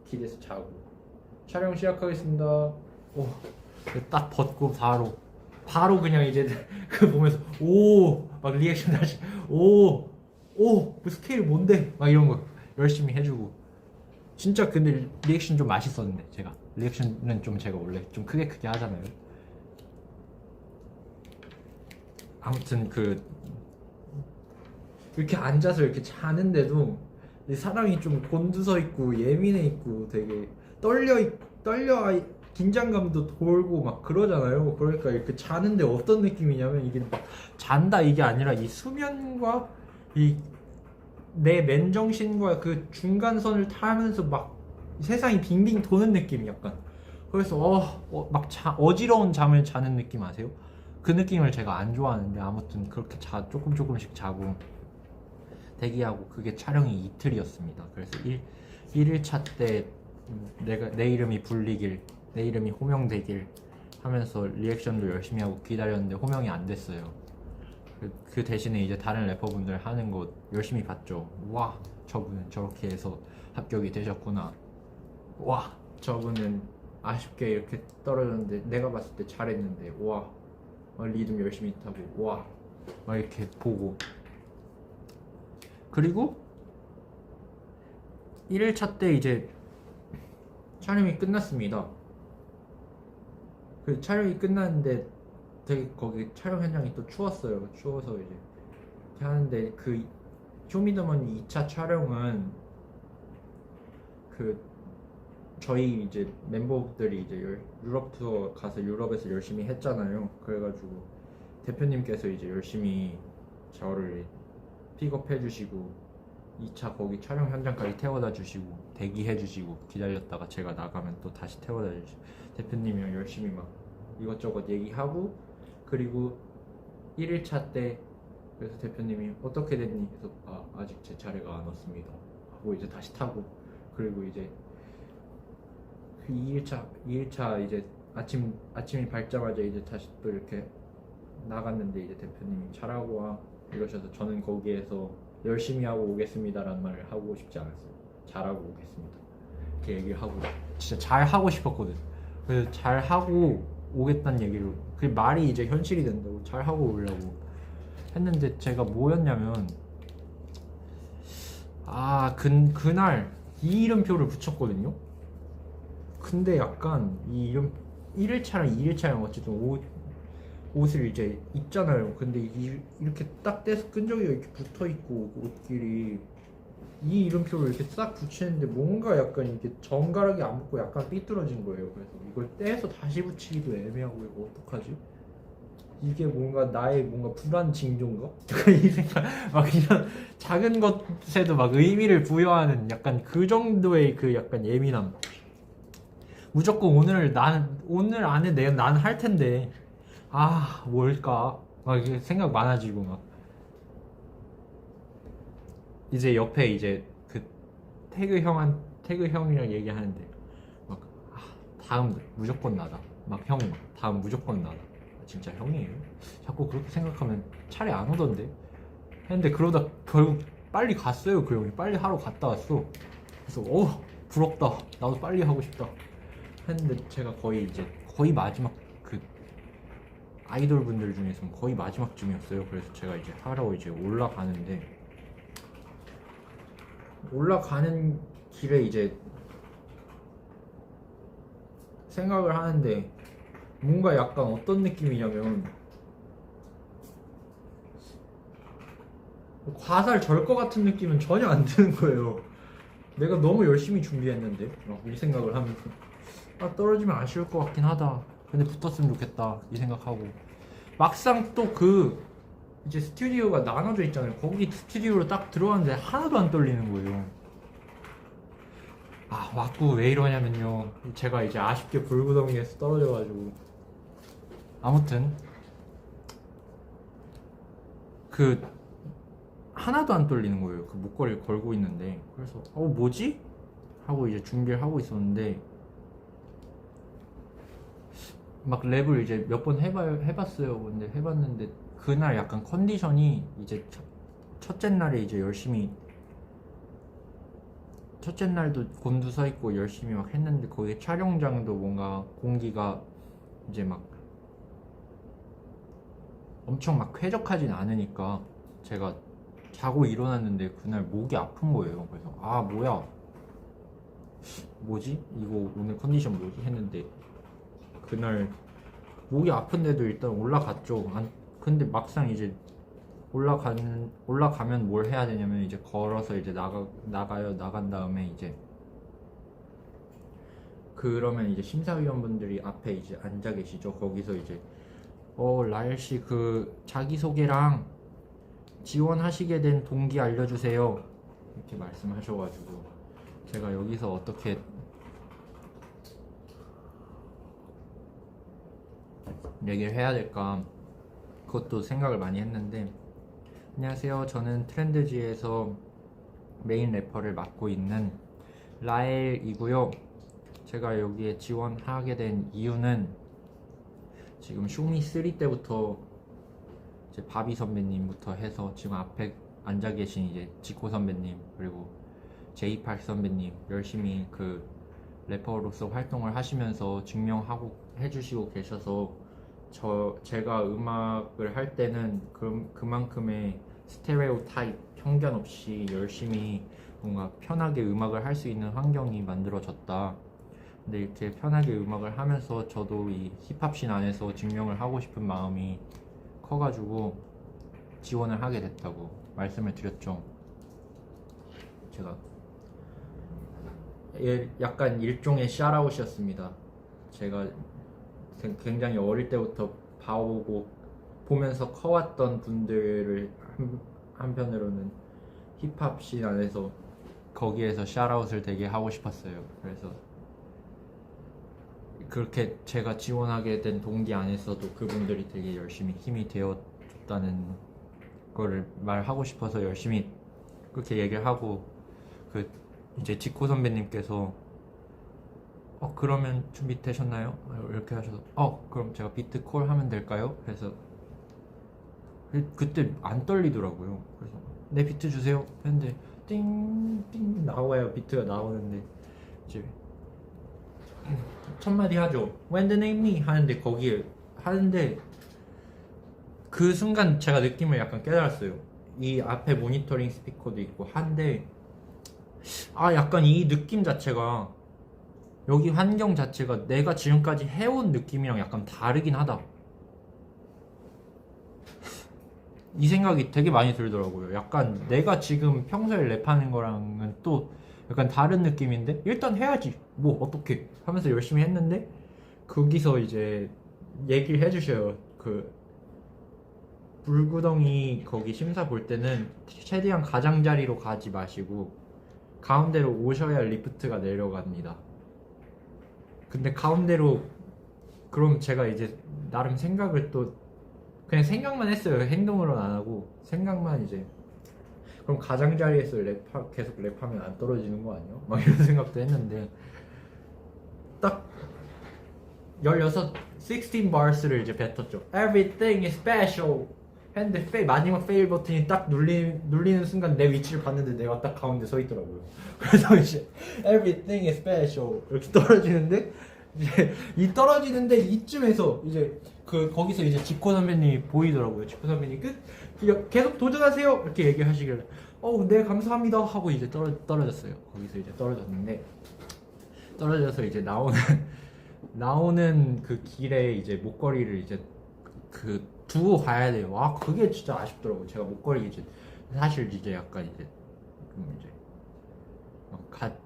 길에서 자고 촬영 시작하겠습니다. 오, 딱 벗고 바로 그냥 이제 그 보면서 오 막 리액션 다시 그 스케일 뭔데 막 이런 거 열심히 해주고 진짜 근데 리액션 좀 맛있었는데 제가 리액션은 좀 제가 원래 좀 크게 하잖아요. 아무튼 그 이렇게 앉아서 이렇게 자는데도 사람이 좀 곤두서 있고 예민해 있고 되게 떨려 긴장감도 돌고 막 그러잖아요. 그러니까 이렇게 자는데 어떤 느낌이냐면 이게 막 잔다 이게 아니라 이 수면과 이 내 맨정신과 그 중간선을 타면서 막 세상이 빙빙 도는 느낌이 약간 그래서 막 어지러운 잠을 자는 느낌 아세요? 그 느낌을 제가 안 좋아하는데 아무튼 그렇게 조금씩 자고 대기하고 그게 촬영이 이틀이었습니다. 그래서 1일차 때 내 이름이 불리길 내 이름이 호명되길 하면서 리액션도 열심히 하고 기다렸는데 호명이 안 됐어요. 그 대신에 이제 다른 래퍼분들 하는 거 열심히 봤죠. 와 저분은 저렇게 해서 합격이 되셨구나. 와 저분은 아쉽게 이렇게 떨어졌는데 내가 봤을 때 잘했는데 와 리듬 열심히 타고 와 막 이렇게 보고 그리고 1일차 때 이제 촬영이 끝났습니다. 그 촬영이 끝났는데 되게 거기 촬영 현장이 또 추웠어요. 추워서 이제 이렇게 하는데 그 쇼미더머니 2차 촬영은 그 저희 이제 멤버들이 이제 유럽 투어 가서 유럽에서 열심히 했잖아요. 그래가지고 대표님께서 이제 열심히 저를 픽업해 주시고 2차 거기 촬영 현장까지 태워다 주시고 대기해 주시고 기다렸다가 제가 나가면 또 다시 태워다 주시고 대표님이랑 열심히 막 이것저것 얘기하고, 그리고 1일차 때 그래서 대표님이 어떻게 됐니? 그래서 아직 제 차례가 안 왔습니다 하고 이제 다시 타고, 그리고 이제 그 2일차 이제 아침이 밝자마자 이제 다시 또 이렇게 나갔는데, 이제 대표님이 잘하고 와 이러셔서 저는 거기에서 열심히 하고 오겠습니다라는 말을 하고 싶지 않았어요. 잘하고 오겠습니다 이렇게 얘기를 하고, 진짜 잘하고 싶었거든. 그래서 잘하고 오겠다는 얘기를, 그 말이 이제 현실이 된다고, 잘하고 오려고 했는데, 제가 뭐였냐면 그날 이 이름표를 붙였거든요. 근데 약간 이 이름 1일차랑 2일차랑 어쨌든 옷을 이제 입잖아요. 근데 이렇게 딱 떼서 끈적이가 이렇게 붙어 있고, 옷끼리 이 이름표를 이렇게 싹 붙이는데 뭔가 약간 이게 정갈하게 안 붙고 약간 삐뚤어진 거예요. 그래서 이걸 떼서 다시 붙이기도 애매하고, 이거 어떡하지? 이게 뭔가 나의 뭔가 불안 징조인가? 이 생각, 막 이런 작은 것에도 막 의미를 부여하는 약간 그 정도의 그 약간 예민함. 무조건 오늘 안에 난 할 텐데, 뭘까? 막 이게 생각 많아지고, 막 이제 옆에 이제 그 태그 형이랑 얘기하는데, 막 다음 무조건 나다. 막 형이 막 다음 무조건 나다. 진짜 형이에요? 자꾸 그렇게 생각하면 차례 안 오던데? 했는데, 그러다 결국 빨리 갔어요. 그 형이 빨리 하러 갔다 왔어. 그래서 부럽다, 나도 빨리 하고 싶다 했는데, 제가 거의 마지막, 그 아이돌 분들 중에서는 거의 마지막쯤이었어요. 그래서 제가 이제 하러 이제 올라가는 길에 이제 생각을 하는데, 뭔가 약간 어떤 느낌이냐면 과살 절 것 같은 느낌은 전혀 안 드는 거예요. 내가 너무 열심히 준비했는데, 막 이 생각을 하면서 떨어지면 아쉬울 것 같긴 하다, 근데 붙었으면 좋겠다 이 생각하고, 막상 또 이제 스튜디오가 나눠져 있잖아요. 거기 스튜디오로 딱 들어왔는데 하나도 안 떨리는 거예요. 왁구 왜 이러냐면요, 제가 이제 아쉽게 불구덩이에서 떨어져가지고, 아무튼 하나도 안 떨리는 거예요. 그 목걸이를 걸고 있는데. 그래서 뭐지? 하고 이제 준비를 하고 있었는데, 막 랩을 이제 몇 번 해봤어요. 근데 해봤는데 그날 약간 컨디션이 이제 첫째 날에 이제 열심히, 첫째 날도 곤두서 있고 열심히 막 했는데, 거기 촬영장도 뭔가 공기가 이제 막 엄청 막 쾌적하진 않으니까, 제가 자고 일어났는데 그날 목이 아픈 거예요. 그래서 뭐지? 이거 오늘 컨디션 뭐지? 했는데, 그날 목이 아픈데도 일단 올라갔죠. 근데 막상 이제 올라가면 뭘 해야 되냐면, 이제 걸어서 이제 나가요. 나간 다음에 이제 그러면 이제 심사위원분들이 앞에 이제 앉아 계시죠. 거기서 이제 라엘 씨 그 자기소개랑 지원하시게 된 동기 알려주세요 이렇게 말씀하셔가지고, 제가 여기서 어떻게 얘기를 해야 될까, 그것도 생각을 많이 했는데, 안녕하세요, 저는 트렌드지에서 메인 래퍼를 맡고 있는 라엘이고요. 제가 여기에 지원하게 된 이유는, 지금 쇼미3 때부터 이제 바비 선배님부터 해서 지금 앞에 앉아 계신 이제 지코 선배님, 그리고 제이팔 선배님 열심히 그 래퍼로서 활동을 하시면서 증명하고 해주시고 계셔서, 제가 음악을 할 때는 그만큼의 스테레오 타입, 편견 없이 열심히 뭔가 편하게 음악을 할 수 있는 환경이 만들어졌다. 근데 이렇게 편하게 음악을 하면서 저도 이 힙합씬 안에서 증명을 하고 싶은 마음이 커가지고 지원을 하게 됐다고 말씀을 드렸죠. 제가 약간 일종의 샤라웃이었습니다. 제가 굉장히 어릴 때부터 보면서 커왔던 분들을 한편으로는 힙합씬 안에서 거기에서 샤라웃을 되게 하고 싶었어요. 그래서 그렇게 제가 지원하게 된 동기 안에서도 그분들이 되게 열심히 힘이 되어줬다는 거를 말하고 싶어서 열심히 그렇게 얘기를 하고, 그 이제 지코 선배님께서 그러면 준비되셨나요? 이렇게 하셔서 그럼 제가 비트 콜 하면 될까요? 그래서 그때 안 떨리더라고요. 그래서 네 비트 주세요 했는데 띵띵 나와요. 비트가 나오는데 이제 첫 마디 하죠. When the name me 하는데 거기에 하는데 그 순간 제가 느낌을 약간 깨달았어요. 이 앞에 모니터링 스피커도 있고 한데 약간 이 느낌 자체가, 여기 환경 자체가 내가 지금까지 해온 느낌이랑 약간 다르긴 하다, 이 생각이 되게 많이 들더라고요. 약간 내가 지금 평소에 랩하는 거랑은 또 약간 다른 느낌인데 일단 해야지 뭐 어떻게 하면서 열심히 했는데, 거기서 이제 얘기를 해주셔요. 그 불구덩이 거기 심사 볼 때는 최대한 가장자리로 가지 마시고 가운데로 오셔야 리프트가 내려갑니다. 근데 가운데로, 그럼 제가 이제 나름 생각을 또 그냥 생각만 했어요. 행동으로는 안 하고 생각만 이제, 그럼 가장자리에서 계속 랩하면 안 떨어지는 거 아니야? 막 이런 생각도 했는데 딱 16 bars를 이제 뱉었죠. Everything is special 했는데 마지막 페일 버튼이 딱 눌리는 순간 내 위치를 봤는데 내가 딱 가운데 서 있더라고요. 그래서 이제 Everything is special 이렇게 떨어지는데, 이제 이 떨어지는데 이쯤에서 이제 거기서 이제 지코 선배님이 보이더라고요. 지코 선배님 계속 도전하세요 이렇게 얘기하시길래 네 감사합니다 하고 이제 떨어졌어요. 거기서 이제 떨어져서 이제 나오는 그 길에 이제 목걸이를 이제 두고 가야 돼요. 그게 진짜 아쉽더라고요. 제가 목걸이 이제 사실 이제 약간 이제 좀 이제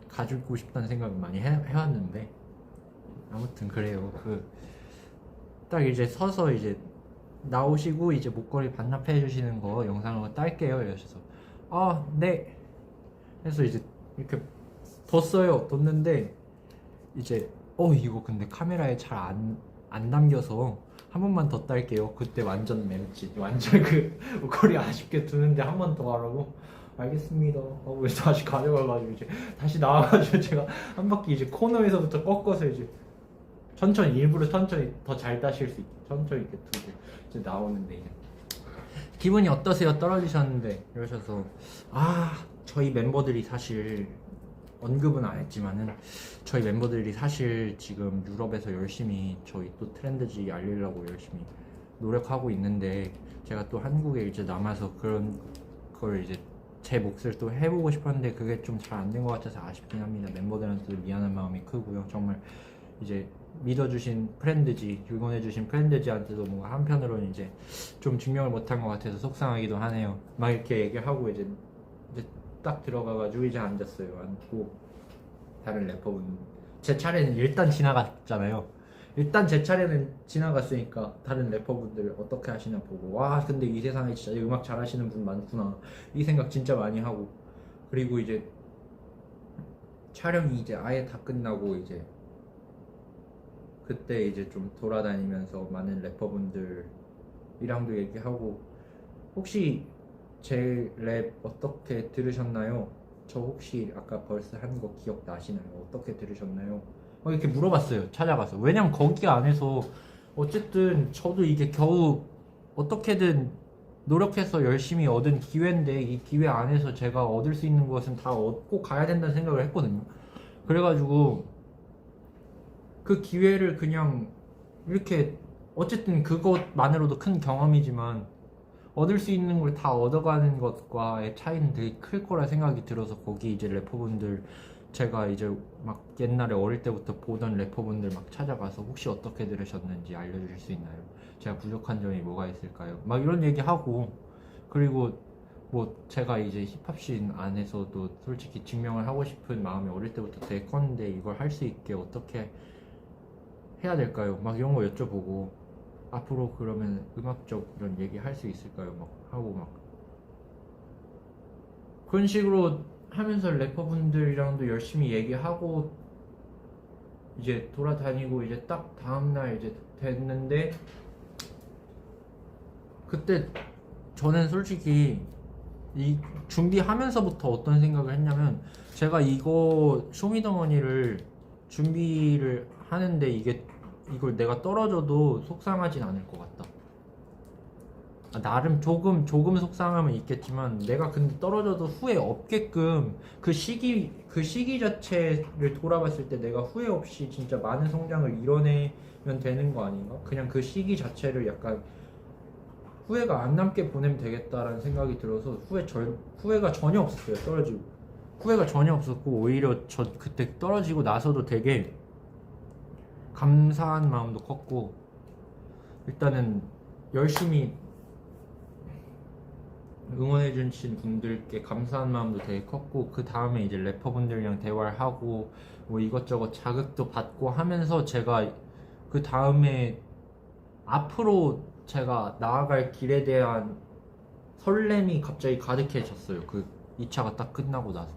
가지고 싶다는 생각을 많이 해왔는데, 아무튼 그래요. 딱 이제 서서 이제 나오시고 이제 목걸이 반납해 주시는 거 영상을 딸게요 이러셔서 네 해서 이제 이렇게 뒀는데 이제 이거 근데 카메라에 잘 안 담겨서 한 번만 더 딸게요. 그때 완전 맴짓, 완전 목걸이 아쉽게 두는데 한 번 더 하라고, 알겠습니다 하고 다시 가져가가지고 이제 다시 나와가지고 제가 한 바퀴 이제 코너에서부터 꺾어서 이제 일부러 천천히 더 잘 따실 수 있게 천천히 이렇게 두고 이제 나오는데, 이제 기분이 어떠세요? 떨어지셨는데 이러셔서 저희 멤버들이 사실 언급은 안 했지만은 저희 멤버들이 사실 지금 유럽에서 열심히 저희 또 트렌드지 알리려고 열심히 노력하고 있는데, 제가 또 한국에 이제 남아서 그런 걸 이제 제 몫을 또 해보고 싶었는데 그게 좀 잘 안 된 것 같아서 아쉽긴 합니다. 멤버들한테도 미안한 마음이 크고요. 정말 이제 믿어주신 프렌드지, 응원해주신 프렌드지한테도 뭔가 한편으로는 이제 좀 증명을 못한 것 같아서 속상하기도 하네요. 막 이렇게 얘기하고 이제 딱 들어가가지고 이제 앉았어요. 앉고 다른 래퍼분, 제 차례는 일단 지나갔잖아요. 일단 제 차례는 지나갔으니까 다른 래퍼분들 어떻게 하시나 보고, 근데 이 세상에 진짜 음악 잘하시는 분 많구나 이 생각 진짜 많이 하고, 그리고 이제 촬영이 이제 아예 다 끝나고 이제 그때 이제 좀 돌아다니면서 많은 래퍼분들이랑도 얘기하고, 혹시 제 랩 어떻게 들으셨나요? 저 혹시 아까 벌써 한 거 기억나시나요? 어떻게 들으셨나요? 이렇게 물어봤어요. 찾아가서. 왜냐면 거기 안에서 어쨌든 저도 이게 겨우 어떻게든 노력해서 열심히 얻은 기회인데, 이 기회 안에서 제가 얻을 수 있는 것은 다 얻고 가야 된다는 생각을 했거든요. 그래가지고 그 기회를 그냥 이렇게, 어쨌든 그것만으로도 큰 경험이지만 얻을 수 있는 걸 다 얻어가는 것과의 차이는 되게 클 거라 생각이 들어서, 거기 이제 래퍼분들, 제가 이제 막 옛날에 어릴 때부터 보던 래퍼분들 막 찾아가서 혹시 어떻게 들으셨는지 알려주실 수 있나요? 제가 부족한 점이 뭐가 있을까요? 막 이런 얘기하고, 그리고 뭐 제가 이제 힙합씬 안에서도 솔직히 증명을 하고 싶은 마음이 어릴 때부터 되게 컸는데, 이걸 할 수 있게 어떻게 해야 될까요? 막 이런 거 여쭤보고, 앞으로 그러면 음악적 이런 얘기 할 수 있을까요? 막 하고 막 그런 식으로 하면서 래퍼분들이랑도 열심히 얘기하고 이제 돌아다니고 이제 딱 다음날 이제 됐는데, 그때 저는 솔직히 이 준비하면서부터 어떤 생각을 했냐면, 제가 이거 쇼미더머니를 준비를 하는데 이걸 내가 떨어져도 속상하진 않을 것 같다. 나름 조금 속상함은 있겠지만, 내가 근데 떨어져도 후회 없게끔 그 시기 자체를 돌아봤을 때 내가 후회 없이 진짜 많은 성장을 이뤄내면 되는 거 아닌가? 그냥 그 시기 자체를 약간 후회가 안 남게 보내면 되겠다라는 생각이 들어서 후회가 전혀 없었어요. 떨어지고 후회가 전혀 없었고, 오히려 저 그때 떨어지고 나서도 되게 감사한 마음도 컸고, 일단은 열심히 응원해 주신 분들께 감사한 마음도 되게 컸고, 그 다음에 이제 래퍼분들이랑 대화를 하고 뭐 이것저것 자극도 받고 하면서, 제가 그 다음에 앞으로 제가 나아갈 길에 대한 설렘이 갑자기 가득해졌어요. 그 2차가 딱 끝나고 나서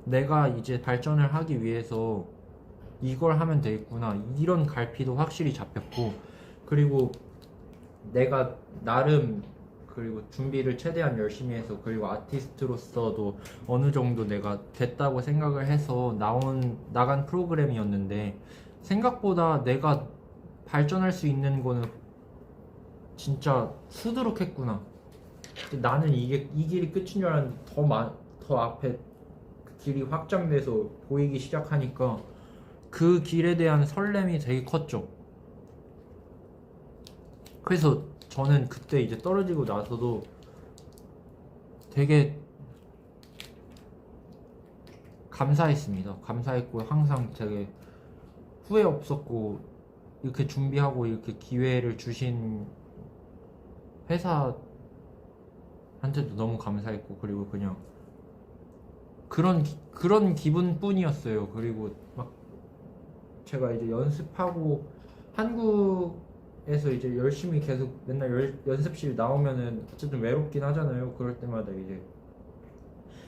내가 이제 발전을 하기 위해서 이걸 하면 되겠구나, 이런 갈피도 확실히 잡혔고, 그리고 내가 나름 그리고 준비를 최대한 열심히 해서, 그리고 아티스트로서도 어느 정도 내가 됐다고 생각을 해서 나간 프로그램이었는데, 생각보다 내가 발전할 수 있는 거는 진짜 수두룩했구나. 나는 이 길이 끝인 줄 알았는데 더 앞에 그 길이 확장돼서 보이기 시작하니까 그 길에 대한 설렘이 되게 컸죠. 그래서 저는 그때 이제 떨어지고 나서도 되게 감사했습니다. 감사했고, 항상 되게 후회 없었고, 이렇게 준비하고 이렇게 기회를 주신 회사한테도 너무 감사했고, 그리고 그냥 그런 기분뿐이었어요. 그리고 막 제가 이제 연습하고 한국에서 이제 열심히 계속 맨날 연습실 나오면은 어쨌든 외롭긴 하잖아요. 그럴 때마다 이제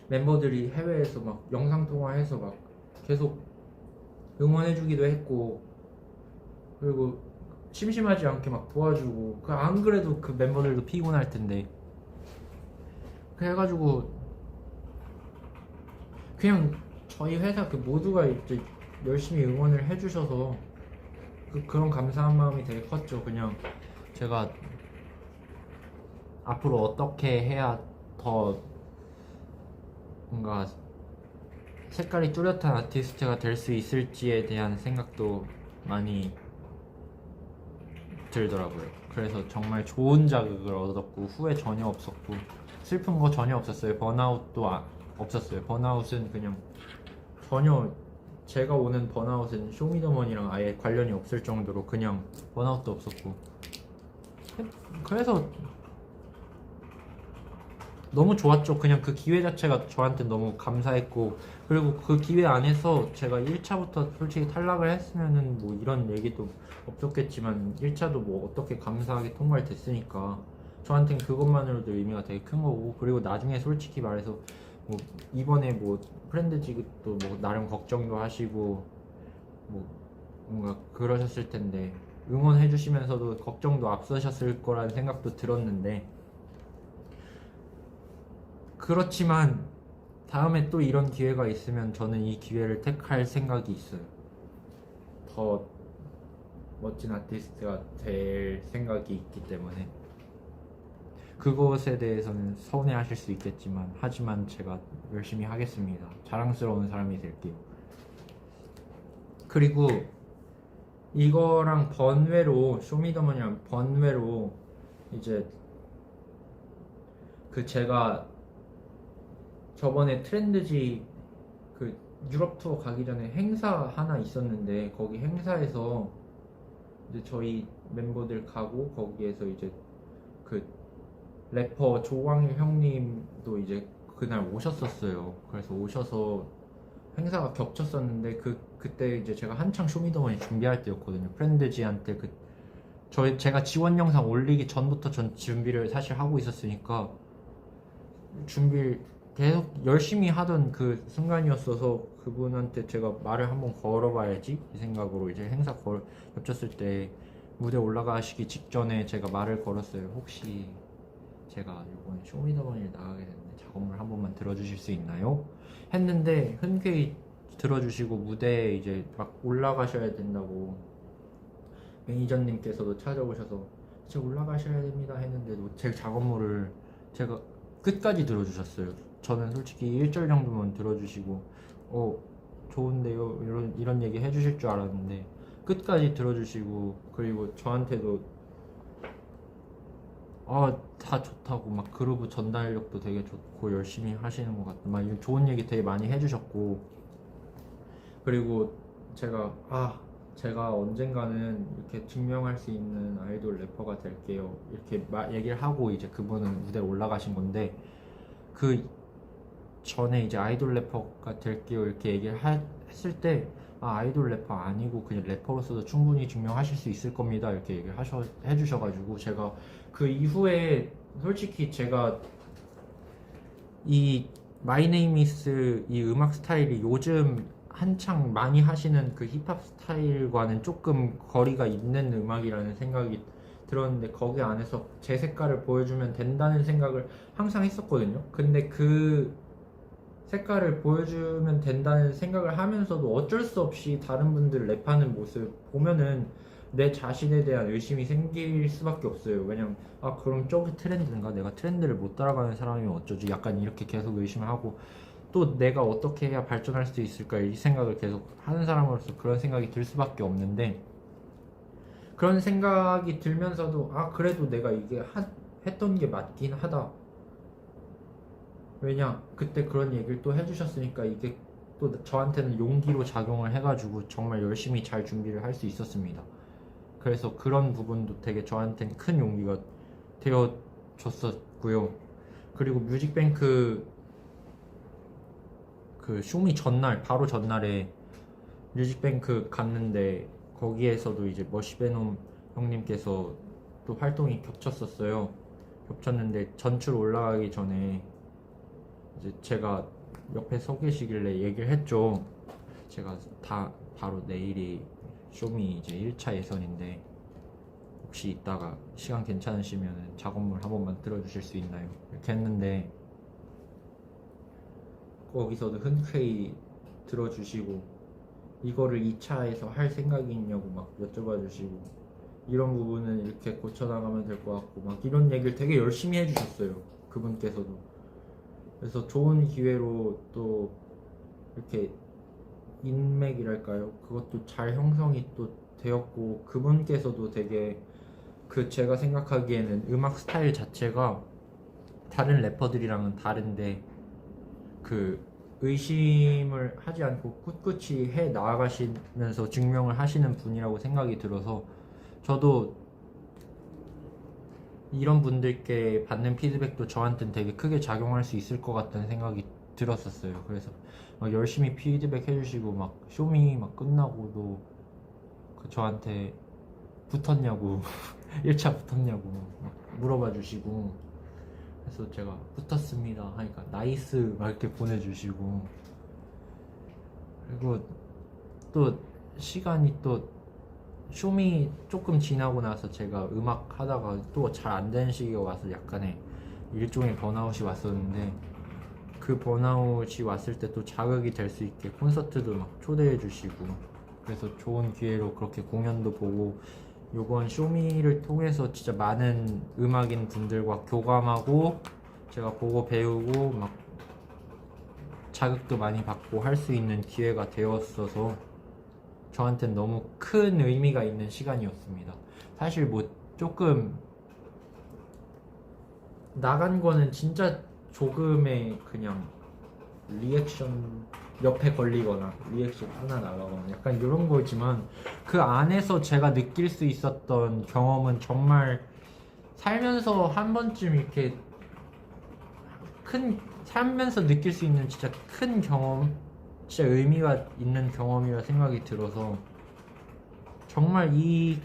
멤버들이 해외에서 막 영상통화해서 막 계속 응원해주기도 했고, 그리고 심심하지 않게 막 도와주고, 안 그래도 그 멤버들도 피곤할 텐데, 그래가지고 그냥 저희 회사 그 모두가 이제 열심히 응원을 해주셔서 그런 감사한 마음이 되게 컸죠. 그냥 제가 앞으로 어떻게 해야 더 뭔가 색깔이 뚜렷한 아티스트가 될 수 있을지에 대한 생각도 많이 들더라고요. 그래서 정말 좋은 자극을 얻었고, 후회 전혀 없었고, 슬픈 거 전혀 없었어요. 번아웃도 없었어요. 번아웃은 그냥 전혀, 제가 오는 번아웃은 쇼미더머니랑 아예 관련이 없을 정도로 그냥 번아웃도 없었고, 그래서 너무 좋았죠. 그냥 그 기회 자체가 저한테 너무 감사했고, 그리고 그 기회 안에서 제가 1차부터 솔직히 탈락을 했으면은 뭐 이런 얘기도 없었겠지만, 1차도 뭐 어떻게 감사하게 통과를 됐으니까 저한텐 그것만으로도 의미가 되게 큰 거고, 그리고 나중에 솔직히 말해서 뭐 이번에 뭐 프렌드지도 뭐 나름 걱정도 하시고 뭐 뭔가 그러셨을 텐데, 응원해 주시면서도 걱정도 앞서셨을 거라는 생각도 들었는데, 그렇지만 다음에 또 이런 기회가 있으면 저는 이 기회를 택할 생각이 있어요. 더 멋진 아티스트가 될 생각이 있기 때문에. 그것에 대해서는 서운해하실 수 있겠지만, 하지만 제가 열심히 하겠습니다. 자랑스러운 사람이 될게요. 그리고 이거랑 번외로, 쇼미더머니랑 번외로 이제 그 제가 저번에 트렌드지 그 유럽 투어 가기 전에 행사 하나 있었는데, 거기 행사에서 이제 저희 멤버들 가고, 거기에서 이제 그 래퍼 조광일 형님도 이제 그날 오셨었어요. 그래서 오셔서 행사가 겹쳤었는데, 그때 이제 제가 한창 쇼미더머니 준비할 때였거든요. 프렌드지한테 제가 지원 영상 올리기 전부터 전 준비를 사실 하고 있었으니까, 준비를 계속 열심히 하던 그 순간이었어서 그분한테 제가 말을 한번 걸어봐야지 이 생각으로 이제 겹쳤을 때 무대 올라가시기 직전에 제가 말을 걸었어요. 혹시 제가 이번 쇼미더머니를 나가게 됐는데 작업물 한 번만 들어주실 수 있나요? 했는데 흔쾌히 들어주시고 무대에 이제 막 올라가셔야 된다고 매니저님께서도 찾아오셔서 제가 올라가셔야 됩니다 했는데도 제 작업물을 제가 끝까지 들어주셨어요. 저는 솔직히 1절 정도만 들어주시고 좋은데요 이런 얘기 해주실 줄 알았는데 끝까지 들어주시고 그리고 저한테도 다 좋다고 막 그루브 전달력도 되게 좋고 열심히 하시는 것 같다 막 이런 좋은 얘기 되게 많이 해주셨고 그리고 제가 언젠가는 이렇게 증명할 수 있는 아이돌 래퍼가 될게요 이렇게 얘기를 하고 이제 그분은 무대에 올라가신 건데 그 전에 이제 아이돌 래퍼가 될게요 이렇게 얘기를 했을 때 아이돌 래퍼 아니고 그냥 래퍼로서도 충분히 증명하실 수 있을 겁니다 이렇게 얘기를 해주셔가지고 제가 그 이후에 솔직히 제가 이 마이 네임이스 이 음악 스타일이 요즘 한창 많이 하시는 그 힙합 스타일과는 조금 거리가 있는 음악이라는 생각이 들었는데 거기 안에서 제 색깔을 보여주면 된다는 생각을 항상 했었거든요. 근데 그 색깔을 보여주면 된다는 생각을 하면서도 어쩔 수 없이 다른 분들 랩하는 모습 보면은 내 자신에 대한 의심이 생길 수밖에 없어요. 왜냐면 그럼 저게 트렌드인가? 내가 트렌드를 못 따라가는 사람이면 어쩌지? 약간 이렇게 계속 의심을 하고 또 내가 어떻게 해야 발전할 수 있을까? 이 생각을 계속 하는 사람으로서 그런 생각이 들 수밖에 없는데 그런 생각이 들면서도 그래도 내가 이게 했던 게 맞긴 하다. 왜냐 그때 그런 얘기를 또 해주셨으니까 이게 또 저한테는 용기로 작용을 해가지고 정말 열심히 잘 준비를 할 수 있었습니다. 그래서 그런 부분도 되게 저한테는 큰 용기가 되어줬었고요. 그리고 뮤직뱅크 그 쇼미 전날 바로 전날에 뮤직뱅크 갔는데 거기에서도 이제 머시베놈 형님께서 또 활동이 겹쳤었어요. 겹쳤는데 전출 올라가기 전에 이제 제가 옆에 서 계시길래 얘기를 했죠. 제가 바로 내일이 쇼미 이제 1차 예선인데 혹시 이따가 시간 괜찮으시면 작업물 한 번만 들어주실 수 있나요? 이렇게 했는데 거기서도 흔쾌히 들어주시고 이거를 2차에서 할 생각이 있냐고 막 여쭤봐 주시고 이런 부분은 이렇게 고쳐나가면 될 것 같고 막 이런 얘기를 되게 열심히 해주셨어요. 그분께서도. 그래서 좋은 기회로 또 이렇게 인맥이랄까요? 그것도 잘 형성이 또 되었고 그분께서도 되게 제가 생각하기에는 음악 스타일 자체가 다른 래퍼들이랑은 다른데 의심을 하지 않고 꿋꿋이 해 나아가시면서 증명을 하시는 분이라고 생각이 들어서 저도 이런 분들께 받는 피드백도 저한테는 되게 크게 작용할 수 있을 것 같다는 생각이 들었었어요. 그래서 막 열심히 피드백 해주시고 막 쇼미 막 끝나고도 저한테 붙었냐고 1차 붙었냐고 물어봐 주시고 그래서 제가 붙었습니다 하니까 나이스 막 이렇게 보내주시고 그리고 또 시간이 또 쇼미 조금 지나고 나서 제가 음악 하다가 또 잘 안 되는 시기가 와서 약간의 일종의 번아웃이 왔었는데 그 번아웃이 왔을 때 또 자극이 될 수 있게 콘서트도 막 초대해 주시고 그래서 좋은 기회로 그렇게 공연도 보고 요번 쇼미를 통해서 진짜 많은 음악인 분들과 교감하고 제가 보고 배우고 막 자극도 많이 받고 할 수 있는 기회가 되었어서 저한테는 너무 큰 의미가 있는 시간이었습니다. 사실 뭐 조금 나간 거는 진짜 조금의 그냥 리액션 옆에 걸리거나 리액션 하나 나가거나 약간 이런 거지만 그 안에서 제가 느낄 수 있었던 경험은 정말 살면서 한 번쯤 이렇게 살면서 느낄 수 있는 진짜 큰 경험, 진짜 의미가 있는 경험이라 생각이 들어서 정말 이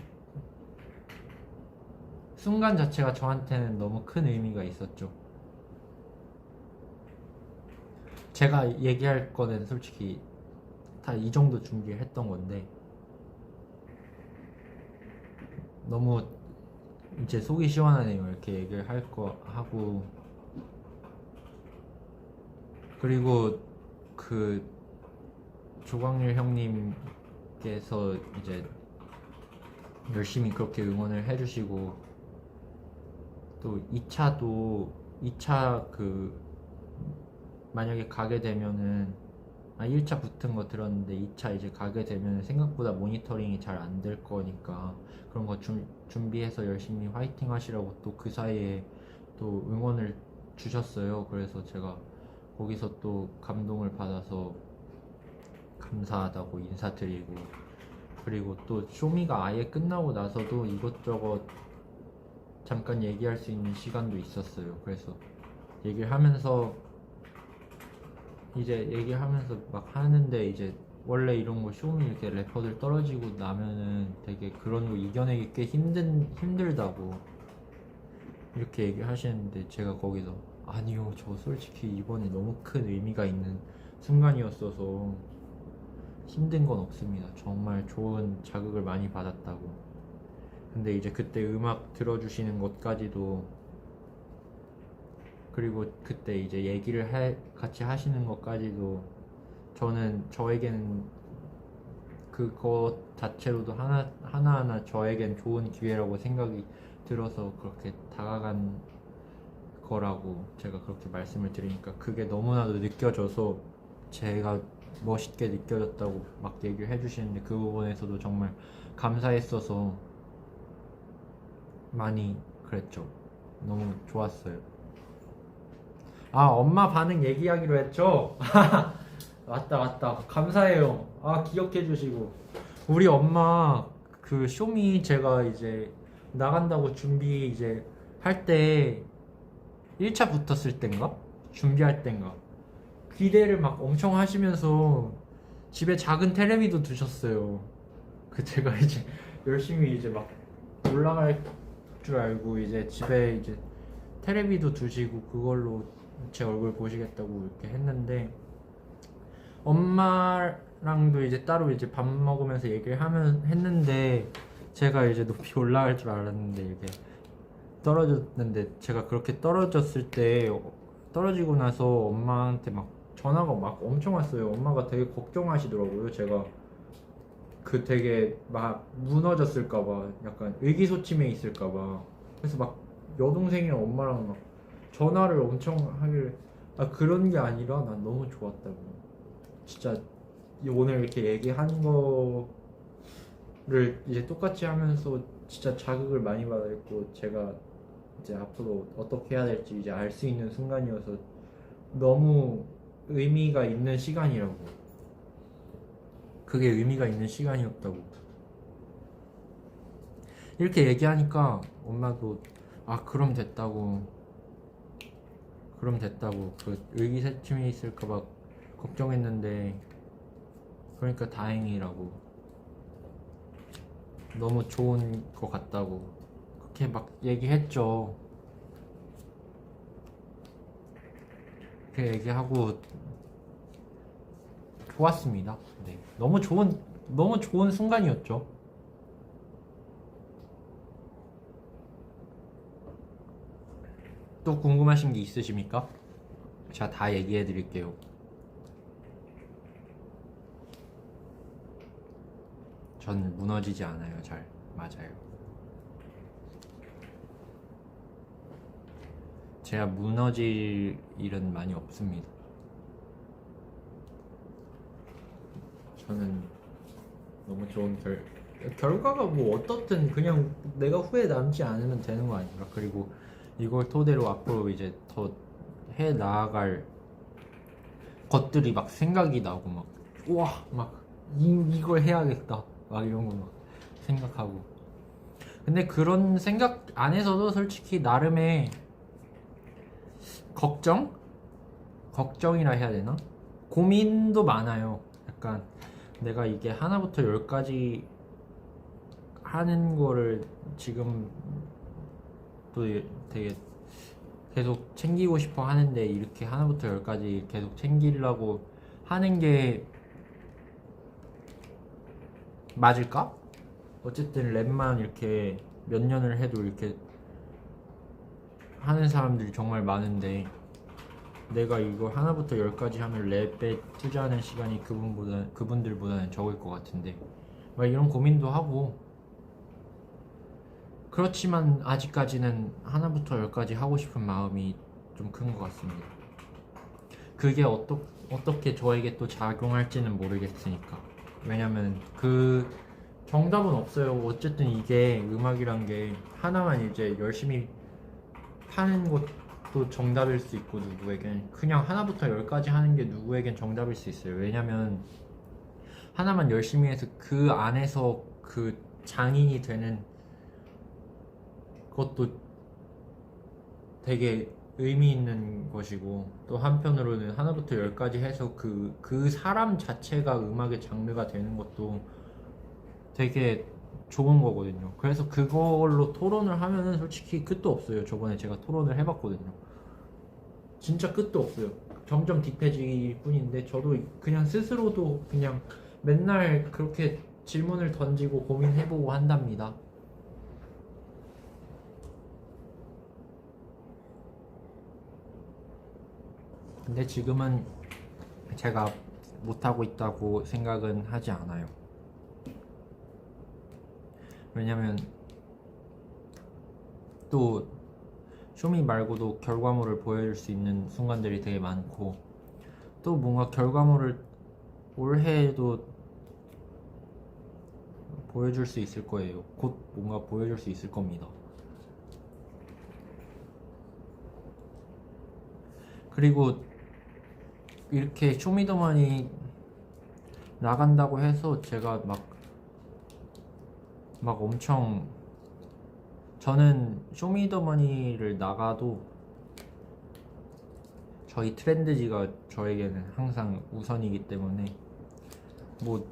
순간 자체가 저한테는 너무 큰 의미가 있었죠. 제가 얘기할 거는 솔직히 다 이 정도 준비했던 건데 너무 이제 속이 시원하네요. 이렇게 얘기를 할 거 하고. 그리고 그 조광률 형님께서 이제 열심히 그렇게 응원을 해주시고, 또 2차 그 만약에 가게 되면은 1차 붙은 거 들었는데 2차 이제 가게 되면 생각보다 모니터링이 잘 안 될 거니까 그런 거 준비해서 열심히 화이팅 하시라고 또 그 사이에 또 응원을 주셨어요. 그래서 제가 거기서 또 감동을 받아서 감사하다고 인사드리고, 그리고 또 쇼미가 아예 끝나고 나서도 이것저것 잠깐 얘기할 수 있는 시간도 있었어요. 그래서 얘기를 하면서 막 하는데, 이제 원래 이런 거 쇼미 이렇게 래퍼들 떨어지고 나면은 되게 그런 거 이겨내기 꽤 힘들다고 이렇게 얘기하시는데, 제가 거기서 아니요, 저 솔직히 이번에 너무 큰 의미가 있는 순간이었어서 힘든 건 없습니다. 정말 좋은 자극을 많이 받았다고. 근데 이제 그때 음악 들어주시는 것까지도, 그리고 그때 이제 같이 하시는 것까지도 저에게는 그것 자체로도 하나하나 저에겐 좋은 기회라고 생각이 들어서 그렇게 다가간 거라고 제가 그렇게 말씀을 드리니까 그게 너무나도 느껴져서 제가 멋있게 느껴졌다고 막 얘기를 해주시는데, 그 부분에서도 정말 감사했어서 많이 그랬죠. 너무 좋았어요. 엄마 반응 얘기하기로 했죠? 맞다. 감사해요. 기억해 주시고. 우리 엄마 그 쇼미 제가 이제 나간다고 준비 이제 할 때 1차 붙었을 땐가? 준비할 땐가? 기대를 막 엄청 하시면서 집에 작은 테레비도 두셨어요. 그 제가 이제 열심히 이제 막 올라갈 줄 알고 이제 집에 이제 테레비도 두시고 그걸로 제 얼굴 보시겠다고 이렇게 했는데, 엄마랑도 이제 따로 이제 밥 먹으면서 얘기를 했는데, 제가 이제 높이 올라갈 줄 알았는데 이렇게 떨어졌는데, 제가 그렇게 떨어지고 나서 엄마한테 막 전화가 막 엄청 왔어요. 엄마가 되게 걱정하시더라고요. 제가 되게 막 무너졌을까봐, 약간 의기소침해 있을까봐. 그래서 막 여동생이랑 엄마랑 막 전화를 엄청 하길래, 그런 게 아니라 난 너무 좋았다고. 진짜 오늘 이렇게 얘기한 거를 이제 똑같이 하면서 진짜 자극을 많이 받았고, 제가 이제 앞으로 어떻게 해야 될지 이제 알 수 있는 순간이어서 너무 의미가 있는 시간이라고. 그게 의미가 있는 시간이었다고. 이렇게 얘기하니까 엄마도 그럼 됐다고 그 의기소침해 있을까봐 걱정했는데, 그러니까 다행이라고, 너무 좋은 것 같다고 그렇게 막 얘기했죠. 그렇게 얘기하고 좋았습니다. 네, 너무 좋은 순간이었죠. 또 궁금하신 게 있으십니까? 제가 다 얘기해 드릴게요. 전 무너지지 않아요. 잘 맞아요. 제가 무너질 일은 많이 없습니다. 저는 너무 좋은 결과가 뭐 어떻든 그냥 내가 후회 남지 않으면 되는 거 아닌가. 그리고 이걸 토대로 앞으로 이제 더 해 나아갈 것들이 막 생각이 나고, 막 우와 막 이걸 해야겠다 막 이런 거 막 생각하고. 근데 그런 생각 안에서도 솔직히 나름의 걱정이라 해야 되나? 고민도 많아요. 약간 내가 이게 하나부터 열까지 하는 거를 지금 또 되게 계속 챙기고 싶어 하는데 이렇게 하나부터 열까지 계속 챙기려고 하는 게 맞을까? 어쨌든 랩만 이렇게 몇 년을 해도 이렇게 하는 사람들이 정말 많은데 내가 이거 하나부터 열까지 하면 랩에 투자하는 시간이 그분들보다는 적을 것 같은데 막 이런 고민도 하고 그렇지만 아직까지는 하나부터 열까지 하고 싶은 마음이 좀 큰 것 같습니다. 그게 어떻게 저에게 또 작용할지는 모르겠으니까. 왜냐면 그 정답은 없어요. 어쨌든 이게 음악이란 게 하나만 이제 열심히 파는 것도 정답일 수 있고 누구에겐 그냥 하나부터 열까지 하는 게 누구에겐 정답일 수 있어요. 왜냐면 하나만 열심히 해서 그 안에서 그 장인이 되는 것도 되게 의미 있는 것이고 또 한편으로는 하나부터 열까지 해서 그 사람 자체가 음악의 장르가 되는 것도 되게 좋은 거거든요. 그래서 그걸로 토론을 하면은 솔직히 끝도 없어요. 저번에 제가 토론을 해봤거든요. 진짜 끝도 없어요. 점점 딥해질 뿐인데 저도 그냥 스스로도 그냥 맨날 그렇게 질문을 던지고 고민해보고 한답니다. 근데 지금은 제가 못하고 있다고 생각은 하지 않아요. 왜냐면 또 쇼미 말고도 결과물을 보여줄 수 있는 순간들이 되게 많고 또 뭔가 결과물을 올해에도 보여줄 수 있을 거예요. 곧 뭔가 보여줄 수 있을 겁니다. 그리고 이렇게 쇼미더머니 나간다고 해서 제가 막 엄청 저는 쇼미더머니를 나가도 저희 트렌드지가 저에게는 항상 우선이기 때문에 뭐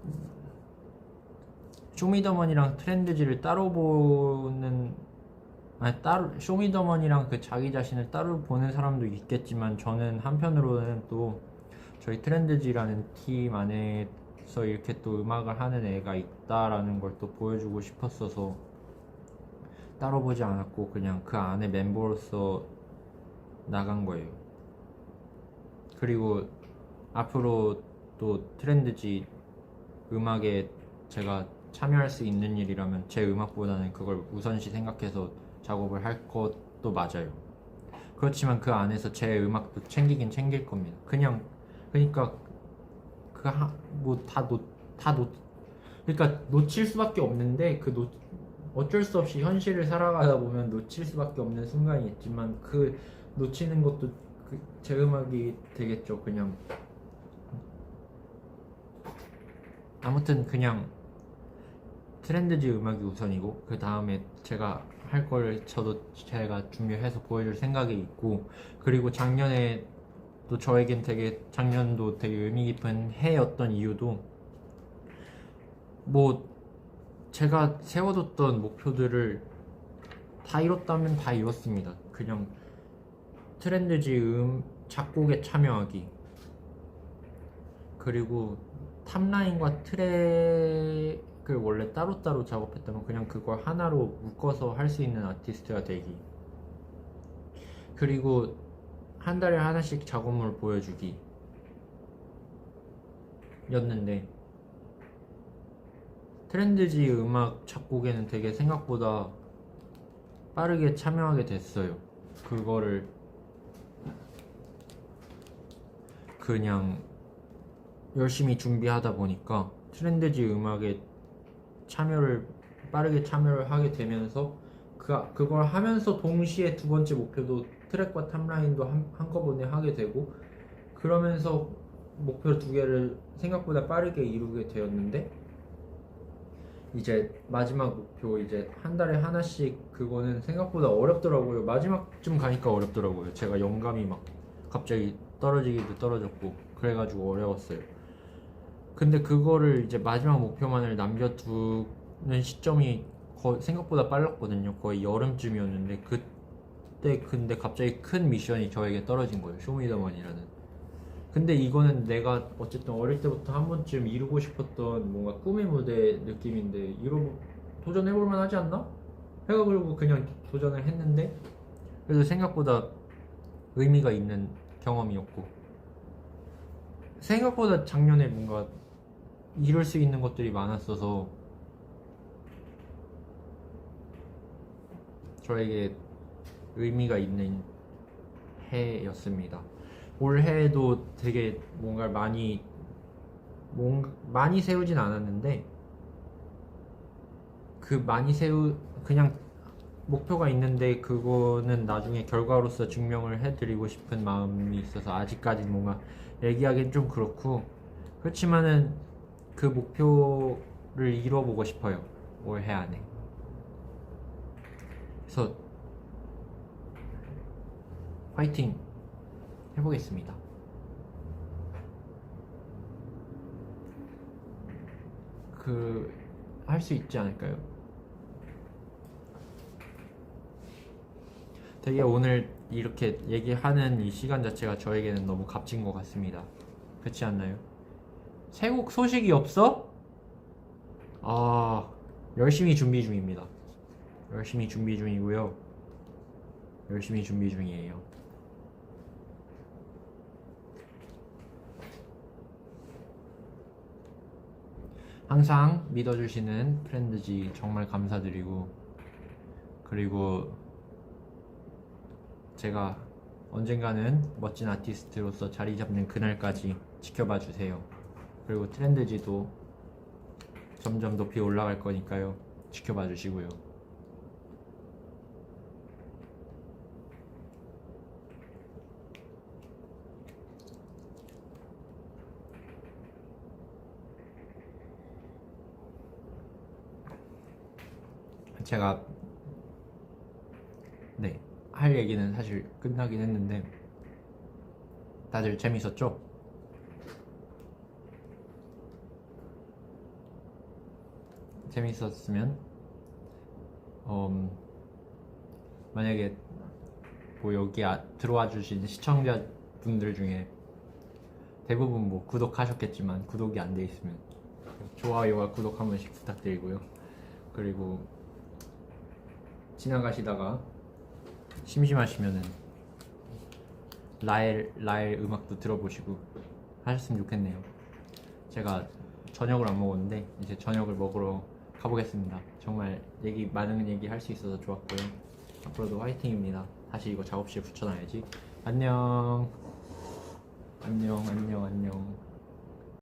쇼미더머니랑 트렌드지를 따로 보는 따로 쇼미더머니랑 그 자기 자신을 따로 보는 사람도 있겠지만 저는 한편으로는 또 저희 트렌드지라는 팀 안에서 이렇게 또 음악을 하는 애가 있다라는 걸 또 보여주고 싶었어서 따로 보지 않았고 그냥 그 안에 멤버로서 나간 거예요. 그리고 앞으로 또 트렌드지 음악에 제가 참여할 수 있는 일이라면 제 음악보다는 그걸 우선시 생각해서 작업을 할 것도 맞아요. 그렇지만 그 안에서 제 음악도 챙기긴 챙길 겁니다. 그러니까 그러니까 놓칠 수밖에 없는데 어쩔 수 없이 현실을 살아가다 보면 놓칠 수밖에 없는 순간이 있지만 그 놓치는 것도 제 음악이 되겠죠. 그냥 아무튼 그냥 트렌드지 음악이 우선이고 그 다음에 제가 할 걸 제가 준비해서 보여줄 생각이 있고 그리고 작년도 되게 의미 깊은 해였던 이유도 뭐 제가 세워뒀던 목표들을 다 이뤘다면 다 이뤘습니다. 그냥 트렌드지 작곡에 참여하기 그리고 탑라인과 트랙을 원래 따로따로 작업했다면 그냥 그걸 하나로 묶어서 할 수 있는 아티스트가 되기 그리고 한 달에 하나씩 작업물 보여주기 였는데 트렌드지 음악 작곡에는 되게 생각보다 빠르게 참여하게 됐어요. 그거를 그냥 열심히 준비하다 보니까 트렌드지 음악에 빠르게 참여를 하게 되면서 그걸 하면서 동시에 두 번째 목표도 트랙과 탑라인도 한꺼번에 하게 되고 그러면서 목표 두 개를 생각보다 빠르게 이루게 되었는데 이제 마지막 목표 이제 한 달에 하나씩 그거는 생각보다 어렵더라고요. 마지막쯤 가니까 어렵더라고요. 제가 영감이 막 갑자기 떨어지기도 떨어졌고 그래가지고 어려웠어요. 근데 그거를 이제 마지막 목표만을 남겨두는 시점이 생각보다 빨랐거든요. 거의 여름쯤이었는데 그때 근데 갑자기 큰 미션이 저에게 떨어진 거예요. 쇼미더머니라는. 근데 이거는 내가 어쨌든 어릴 때부터 한 번쯤 이루고 싶었던 뭔가 꿈의 무대 느낌인데 도전해볼 만하지 않나? 해가지고 그냥 도전을 했는데 그래도 생각보다 의미가 있는 경험이었고 생각보다 작년에 뭔가 이룰 수 있는 것들이 많았어서 저에게 의미가 있는 해였습니다. 올해에도 되게 뭔가를 많이 세우진 않았는데 그냥 목표가 있는데 그거는 나중에 결과로서 증명을 해드리고 싶은 마음이 있어서 아직까지는 뭔가 얘기하기는 좀 그렇지만은 그 목표를 이뤄보고 싶어요. 올해 안에. 그래서 화이팅 해보겠습니다. 할 수 있지 않을까요? 되게 오늘 이렇게 얘기하는 이 시간 자체가 저에게는 너무 값진 것 같습니다. 그렇지 않나요? 새곡 소식이 없어? 열심히 준비 중입니다. 열심히 준비 중이고요. 열심히 준비 중이에요. 항상 믿어주시는 프렌드지 정말 감사드리고 그리고 제가 언젠가는 멋진 아티스트로서 자리 잡는 그날까지 지켜봐 주세요. 그리고 트렌드지도 점점 높이 올라갈 거니까요. 지켜봐 주시고요. 제가 할 얘기는 사실 끝나긴 했는데 다들 재밌었죠? 재밌었으면 만약에 뭐 여기 들어와 주신 시청자분들 중에 대부분 뭐 구독하셨겠지만 구독이 안 돼 있으면 좋아요와 구독 한 번씩 부탁드리고요. 그리고 지나가시다가 심심하시면은 라엘 음악도 들어보시고 하셨으면 좋겠네요. 제가 저녁을 안 먹었는데 이제 저녁을 먹으러 가보겠습니다. 정말 많은 얘기 할 수 있어서 좋았고요. 앞으로도 화이팅입니다. 다시 이거 작업실에 붙여놔야지. 안녕.